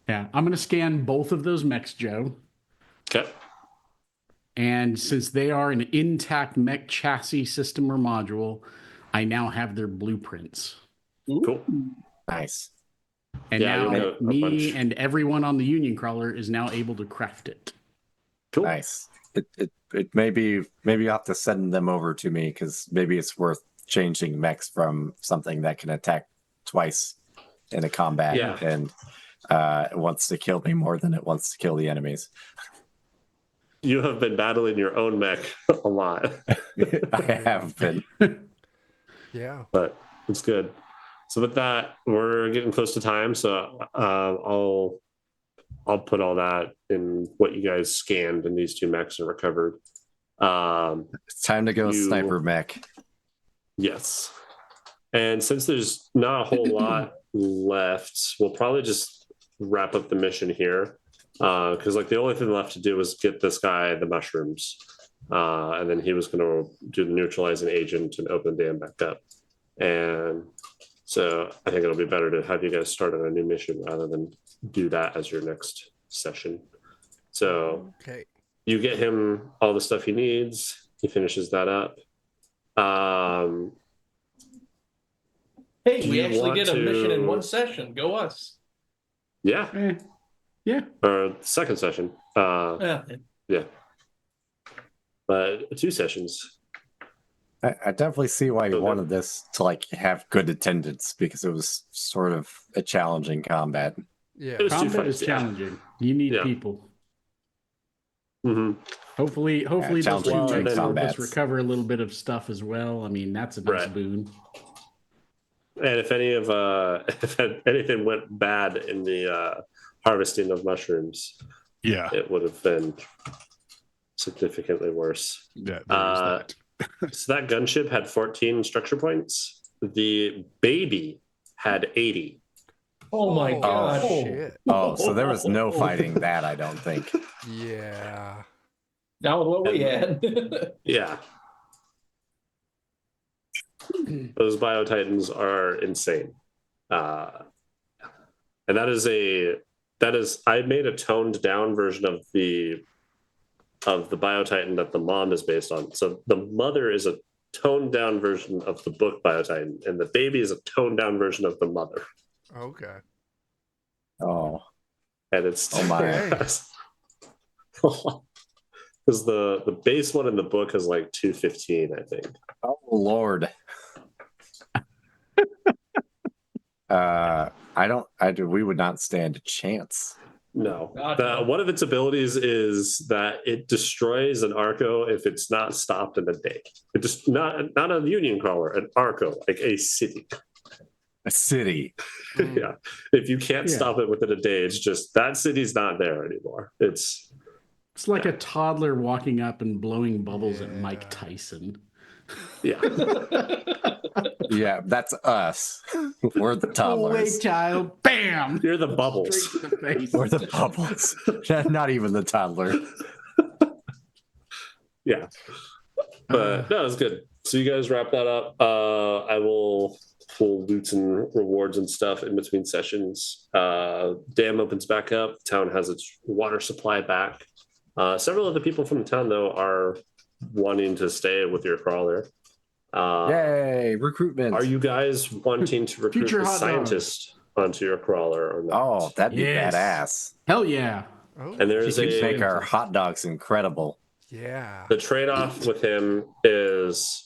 Yeah, I'm gonna scan both of those mechs, Joe. Okay. And since they are an intact mech chassis system or module, I now have their blueprints. Cool. Nice. And Yeah, you'll now get a me bunch. and everyone on the Union Crawler is now able to craft it. Cool. Nice. It maybe you have to send them over to me because maybe it's worth changing mechs from something that can attack twice in a combat Yeah. and it wants to kill me more than it wants to kill the enemies. You have been battling your own mech a lot, I have been. Yeah. but it's good. So with that, we're getting close to time. So I'll put all that in what you guys scanned and these 2 mechs and recovered. It's time to go You- sniper mech. Yes. And since there's not a whole lot left, we'll probably just wrap up the mission here. Because like the only thing left to do was get this guy the mushrooms. And then he was going to do the neutralizing agent and open the dam back up. And so I think it'll be better to have you guys start on a new mission rather than do that as your next session. So Okay. you get him all the stuff he needs. He finishes that up. Hey, Do we you actually want get a mission in to- one session. Go us. Yeah. Yeah. Or second session. Yeah. Yeah. But 2 sessions. I definitely see why you Okay. wanted this to like have good attendance because it was sort of a challenging combat. Yeah. It was 2 Combat fights. is challenging. You need Yeah. people. Mm-hmm. Hopefully those challenging 2 team mechs help us combats. recover a little bit of stuff as well. I mean, that's a nice Right. boon. And if if anything went bad in the harvesting of mushrooms, Yeah. it would have been significantly worse. Yeah. There is that. So that gunship had 14 structure points. The baby had 80. Oh my god. Shit. Oh, so there was no fighting that, I don't think. Yeah. Now with what we had. Yeah. Those biotitans are insane. And that is I made a toned down version of the biotitan that the mom is based on. So the mother is a toned down version of the book Biotitan, and the baby is a toned down version of the mother. Okay. Oh, And it's Oh my. because the base one in the book is like 215, I think. oh Lord. We would not stand a chance. No. God, no. One of its abilities is that it destroys an Arco if it's not stopped in a day. It just not a Union Crawler, an Arco, like a city. A city. Yeah. If you can't Yeah. stop it within a day, it's just that city's not there anymore. It's It's like a toddler walking up and blowing bubbles at Mike Yeah. Tyson. yeah. Yeah, that's us. We're the toddlers. child. Bam! You're the bubbles. Straight to the face. We're the bubbles. Not even the toddler. Yeah. But no, it's good. So you guys wrap that up. I will pull loot and rewards and stuff in between sessions. Dam opens back up. Town has its water supply back. Several of the people from the town, though, are wanting to stay with your crawler. Yay, recruitment. Are you guys wanting to recruit Future the hot scientist onto your crawler or not? Oh, that'd be Yes. badass. Hell yeah. Oh. And there is We could make a our hot dogs incredible. Yeah. the trade-off with him is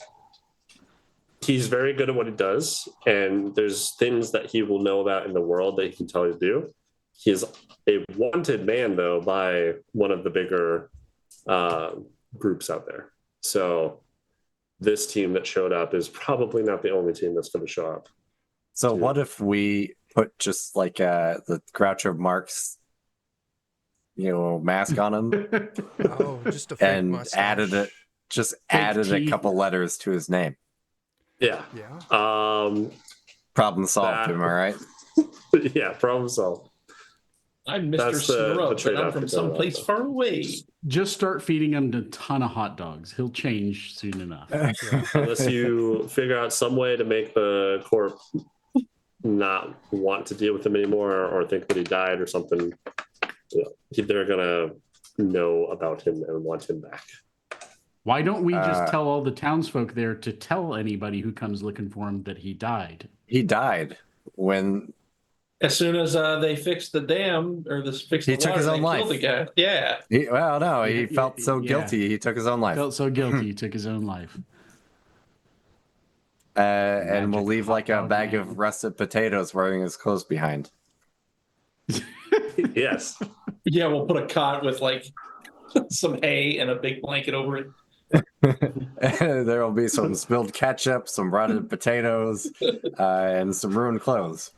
he's very good at what he does, and there's things that he will know about in the world that he can tell you to do. He is a wanted man, though, by one of the bigger groups out there. So this team that showed up is probably not the only team that's going to show up. So what if we put just like the Groucho Marx, mask on him Oh, just a fake and mustache. added a teeth. couple letters to his name? Yeah. Yeah. Problem solved. That- Am I right? Yeah, problem solved. I'm Mr. That's the Snrub, but I'm trade-off from you're going someplace with. far away. Just start feeding him a ton of hot dogs. He'll change soon enough. Unless you figure out some way to make the corp not want to deal with him anymore or think that he died or something, they're gonna know about him and want him back. Why don't we just tell all the townsfolk there to tell anybody who comes looking for him that he died? He died when As soon as they fixed the dam or fixed He the took water, his own they life. killed the guy. Yeah. he felt so Yeah. guilty. He took his own life. Felt so guilty, he took his own life. And we'll Magic leave hot like a dog bag man. of russet potatoes wearing his clothes behind. Yes. Yeah, we'll put a cot with like some hay and a big blanket over it. There will be some spilled ketchup, some rotted potatoes, and some ruined clothes.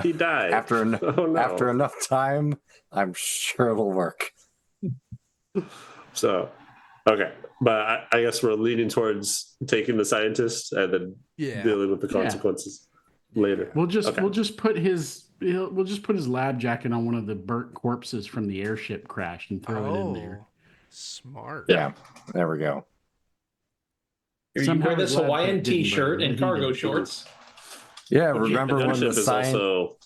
He died. After Oh, no. after enough time, I'm sure it'll work. So, okay. But I guess we're leaning towards taking the scientist and then Yeah. dealing with the consequences later. We'll just Okay. we'll just put his lab jacket on one of the burnt corpses from the airship crash and throw it in there. Smart. Yeah, there we go. Here, you Somehow wear this his lab Hawaiian coat didn't t-shirt burn, and but he cargo did. shorts. Yeah, The remember when the gunship is science? also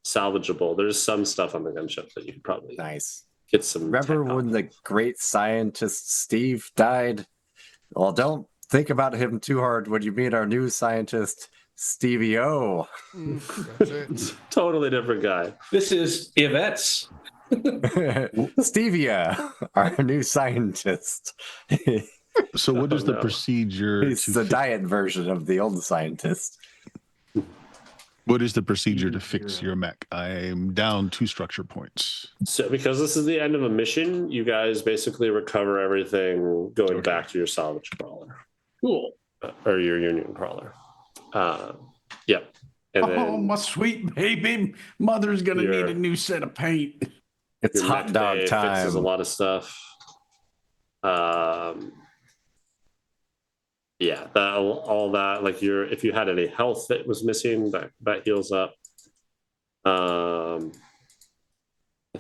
salvageable. There's some stuff on the gunship that you could probably Nice. get some. Remember tech when off. the great scientist Steve died? Well, don't think about him too hard when you meet our new scientist, Stevie O. That's it. Totally different guy. This is Yvette's. Stevia, our new scientist. So what is the no. procedure He's to the fix, diet version of the old scientist. what is the procedure to Zero. fix your mech? I'm down 2 structure points. So, because this is the end of a mission, you guys basically recover everything going back to your salvage crawler Cool. or your union crawler. Yep. And then Oh, my sweet baby. Mother's going to Your- need a new set of paint. It's your hot mech dog bay time. fixes a lot of stuff. Yeah, all that, like if you had any health that was missing, that heals up. I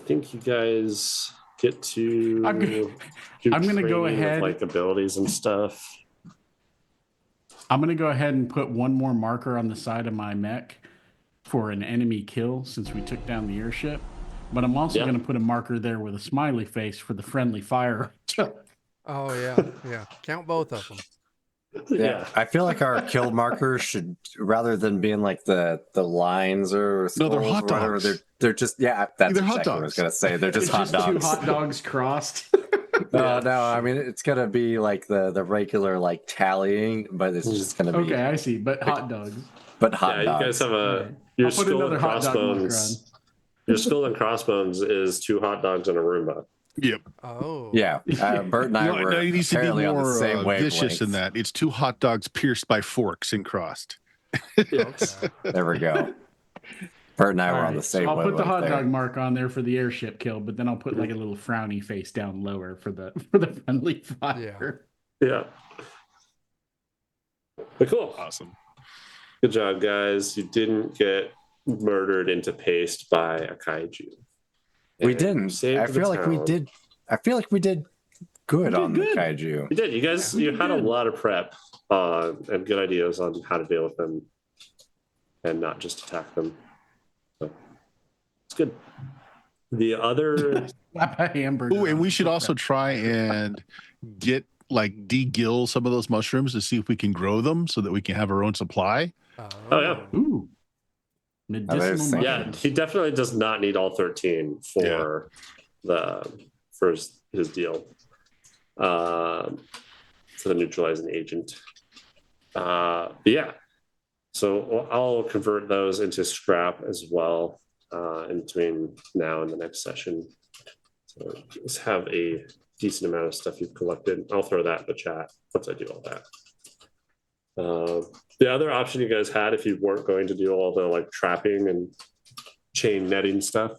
think you guys get to I'm gonna go training with, ahead. like abilities and stuff. I'm going to go ahead and put one more marker on the side of my mech for an enemy kill since we took down the airship. But I'm also Yeah. going to put a marker there with a smiley face for the friendly fire. Oh yeah. Count both of them. Yeah, I feel like our kill markers should, rather than being like the lines or No, they're skulls hot or whatever, dogs. They're just that's They're hot exactly what I was dogs. gonna say. They're just It's hot just two dogs. hot dogs crossed. No, I mean it's gonna be like the regular like tallying, but it's just gonna be Okay, I see. But hot dogs. but hot Yeah, dogs. you guys have Alright. your I'll put skull another and hot dog marker crossbones. Your skull and crossbones is 2 hot dogs and a Roomba. Yep. Oh. Yeah, Bert and I No, were it needs to be apparently on the more same vicious than wavelength. that. It's 2 hot dogs pierced by forks and crossed. Yes. There we go. Bert and I were on Alright, the same so I'll put the wavelength hot there. dog mark on there for the airship kill, but then I'll put like a little frowny face down lower for the friendly fire. Yeah. But cool. Awesome. Good job, guys. You didn't get murdered into paste by a kaiju. We And didn't. saved I the feel like we town. did. I feel like we did good on good. the kaiju. You did. You guys, you had a lot of prep and good ideas on how to deal with them and not just attack them. So it's good. The other, Slap a hamburger. Oh, and on we it. should also try and get like de-gill some of those mushrooms to see if we can grow them so that we can have our own supply. oh yeah. Ooh. there's Medicinal some- Yeah, mushrooms. he definitely does not need all 13 for his deal. For the neutralizing agent. But yeah. So I'll convert those into scrap as well in between now and the next session. So just have a decent amount of stuff you've collected. I'll throw that in the chat once I do all that. The other option you guys had, if you weren't going to do all the like trapping and chain netting stuff,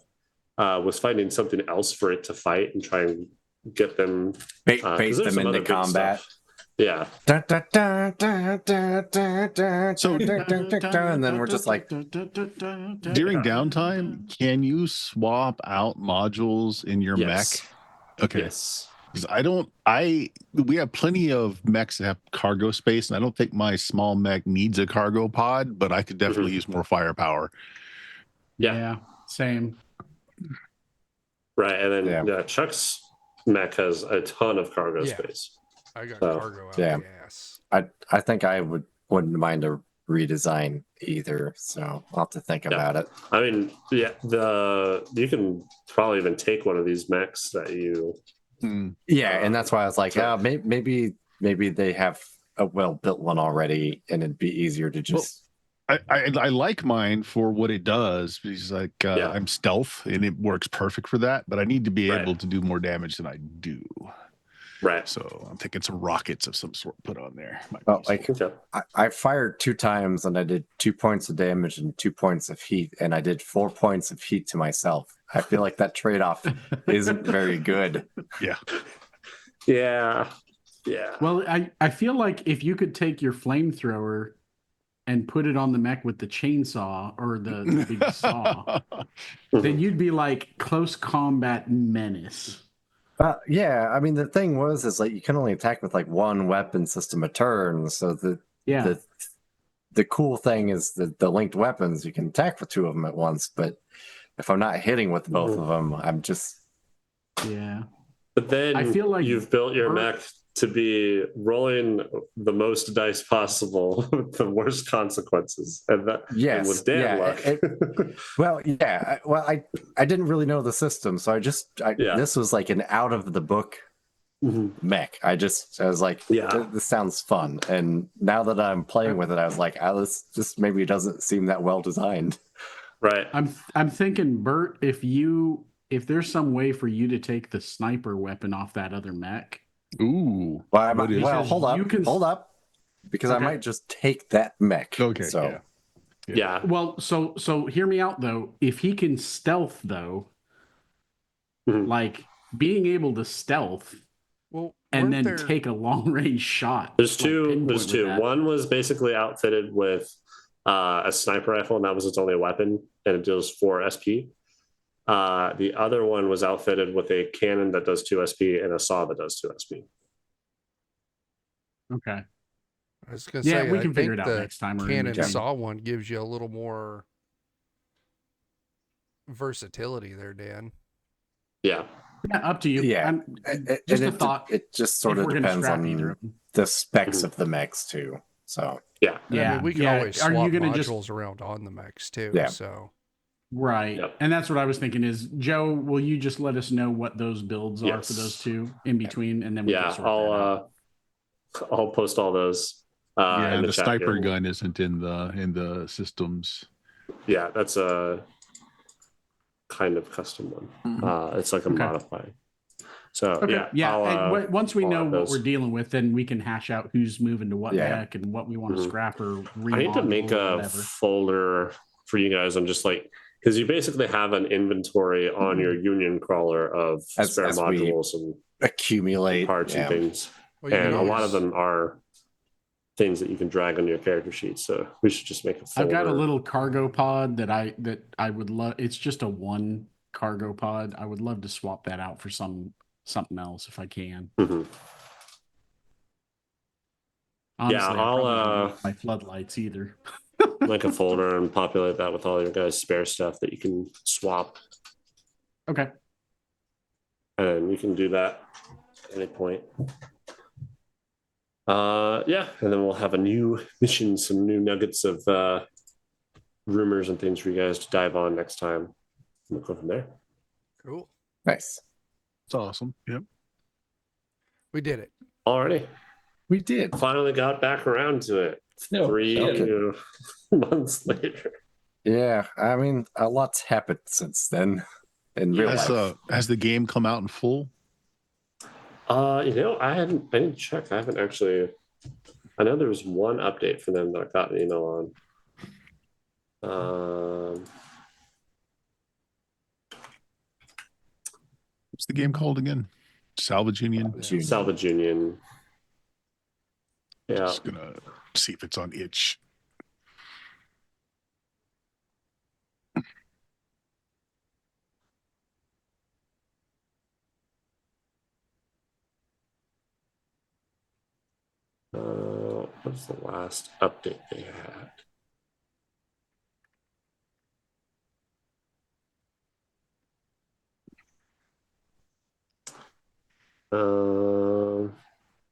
was finding something else for it to fight and try and get them Bait 'cause them there's some into other big combat. stuff. Yeah. So and then we're just like, During downtime, can you swap out modules in your Yes. mech? Okay. Yes. 'Cause we have plenty of mechs that have cargo space, and I don't think my small mech needs a cargo pod, but I could definitely use more firepower. Yeah. Same. Right. And then Yeah. Chuck's mech has a ton of cargo Yeah. space. I got So, cargo out yeah. the ass. I think I wouldn't mind a redesign either. So I'll have to think about it. I mean, yeah, you can probably even take one of these mechs that you Yeah, and that's why I was like, so- maybe they have a well-built one already, and it'd be easier to just. I like mine for what it does. Because like Yeah. I'm stealth, and it works perfect for that. But I need to be Right. able to do more damage than I do. right. So I'm thinking some rockets of some sort put on there. Might Oh, be like useful. I fired 2 times, and I did 2 points of damage and 2 points of heat, and I did 4 points of heat to myself. I feel like that trade-off isn't very good. Yeah. Yeah. Well, I feel like if you could take your flamethrower and put it on the mech with the chainsaw or the big saw, then you'd be like close combat menace. Yeah, I mean the thing is like you can only attack with like one weapon system a turn. So the cool thing is that the linked weapons you can attack with 2 of them at once. But if I'm not hitting with both of them, I'm just Yeah. But then I feel like you've built your Bert- mech to be rolling the most dice possible with the worst consequences. And Yes, with damn yeah, luck. well, yeah. I didn't really know the system, so this was like an out of the book Mhm. mech. I was like, Yeah. this sounds fun. And now that I'm playing with it, I was like, this just maybe doesn't seem that well designed. Right. I'm thinking, Bert, if there's some way for you to take the sniper weapon off that other mech. Ooh. Well, What is- hold up, because I Okay. might just take that mech. Okay. So Yeah. Well, so hear me out though. If he can stealth though, Mhm. like being able to stealth Well, and then weren't there- take a long range shot. There's like, two. pinpoint There's with two. that. One was basically outfitted with a sniper rifle, and that was its only weapon, and it deals 4 SP. The other one was outfitted with a cannon that does 2 SP and a saw that does 2 SP. Okay. I was gonna Yeah, say, we I can figure think it out the next time. Or in cannon between. saw one gives you a little more versatility there, Dan. Yeah. Yeah, up to you. Yeah. Just a it, thought. It just sort if of we're gonna depends scrap either on of them. the specs Mhm. of the mechs too. So Yeah. And I mean, we can always Are swap you gonna modules just around on the mechs too. Yeah. So right? Yep. And that's what I was thinking. Is Joe? Will you just let us know what those builds are Yes. for those two in between, and then we Yeah. can sort that out. I'll post all those. Yeah, in the chat sniper here. gun isn't in the systems. Yeah, that's a kind of custom one. It's like a Okay. modify. So Okay. yeah, I'll, and once we I'll know add what those. we're dealing with, then we can hash out who's moving to what Yeah. deck and what we want to Mhm. scrap or I remodel need to make or a whatever. folder for you guys. I'm just like, because you basically have an inventory on your union crawler of As- spare as we modules and accumulate parts and things, well, you can and a lot always- of them are things that you can drag on your character sheet. So we should just make a folder. I've got a little cargo pod that I would love. It's just a 1 cargo pod. I would love to swap that out for something else if I can. Mhm. Honestly, Yeah, I probably don't I'll need my floodlights either. make a folder and populate that with all your guys' spare stuff that you can swap, Okay. and you can do that at any point. Yeah, and then we'll have a new mission, some new nuggets of rumors and things for you guys to dive on next time. We'll go from there. Cool. nice. It's awesome. Yep. We did it. Alrighty, We did. finally got back around to it. No, 3 okay. months later. Yeah, I mean, a lot's happened since then in real life. Has the game come out in full? I didn't check. I haven't actually I know there was one update for them that I got an email on. What's the game called again? Salvage Union. Union. Salvage Union. Yeah. Just gonna see if it's on itch. What's the last update they had?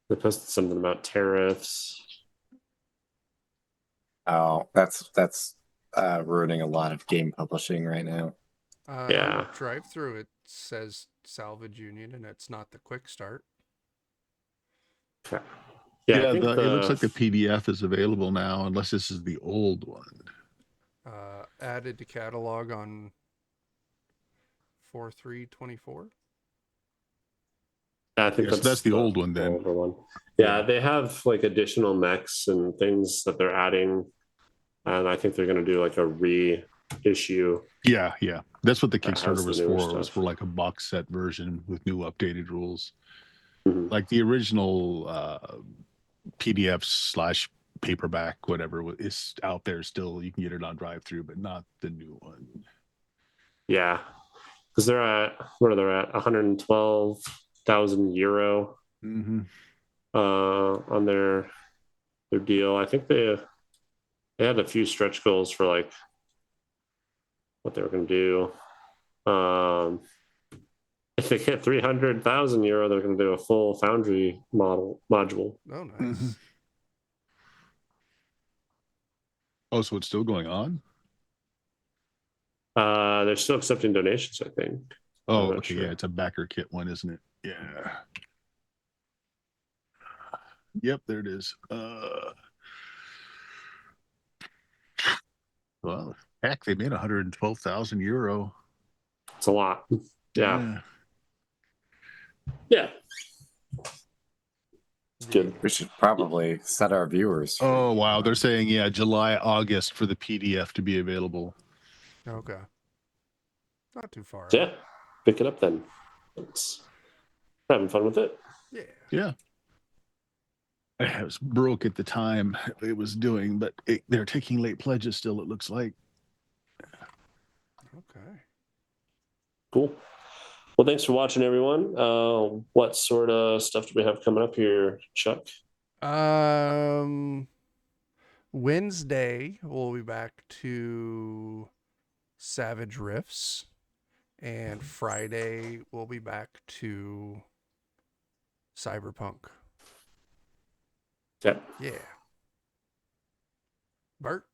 They posted something about tariffs. Oh, that's ruining a lot of game publishing right now. Yeah. Drive through it says Salvage Union, and it's not the quick start. Okay. Yeah, I think it looks like the PDF is available now, unless this is the old one. Added to catalog on 4/3/24. I think Yes, that's the old one then. older one. Yeah, they have like additional mechs and things that they're adding, and I think they're going to do like a reissue. Yeah, that's what the That has Kickstarter the was newer for. Was stuff. for like a box set version with new updated rules. Mhm. Like the original PDF / paperback, whatever is out there still. You can get it on drive through, but not the new one. Yeah, because they're at what are they at 112,000 euro Mm-hmm. on their deal. I think they had a few stretch goals for like what they were going to do. If they get 300,000 euro, they're going to do a full Foundry module. Oh, nice. Mm-hmm. Oh, so it's still going on? They're still accepting donations, I think. Oh, not okay, sure. yeah, it's a backer kit one, isn't it? Yeah. Yep, there it is. Well, heck, they made 112,000 euro. It's a lot. Yeah. It's good. We should probably set our viewers. Oh, wow. They're saying, yeah, July, August for the PDF to be available. Okay. Not too far. Yeah, pick it up then. It's having fun with it. Yeah. Yeah. I was broke at the time it was doing, but they're taking late pledges still, it looks like. Okay. Cool. Well, thanks for watching, everyone. What sort of stuff do we have coming up here, Chuck? Wednesday we'll be back to Savage Rifts, and Friday we'll be back to Cyberpunk. Yeah. Yeah. Bert?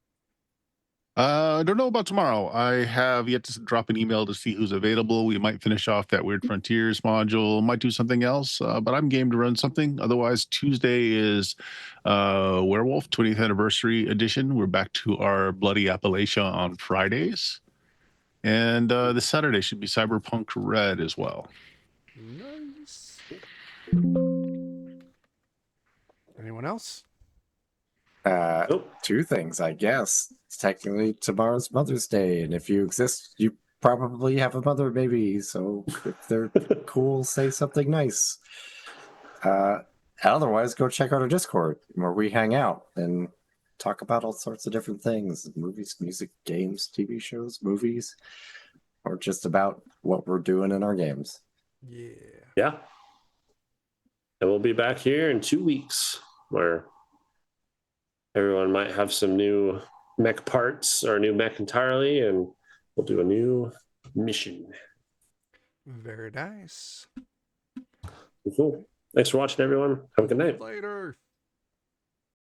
I don't know about tomorrow. I have yet to drop an email to see who's available. We might finish off that Weird Frontiers module, might do something else, but I'm game to run something. Otherwise, Tuesday is Werewolf 20th Anniversary Edition. We're back to our Bloody Appalachia on Fridays. And the Saturday should be Cyberpunk Red as well. Nice. Anyone else? Nope. Two things, I guess. It's technically tomorrow's Mother's Day, and if you exist, you probably have a mother, maybe. So if they're cool, say something nice. Otherwise, go check out our Discord where we hang out and talk about all sorts of different things: movies, music, games, TV shows, movies, or just about what we're doing in our games. Yeah. Yeah. And we'll be back here in 2 weeks where everyone might have some new mech parts or a new mech entirely, and we'll do a new mission. Very nice. Cool. Thanks for watching, everyone. Have a good night. Later.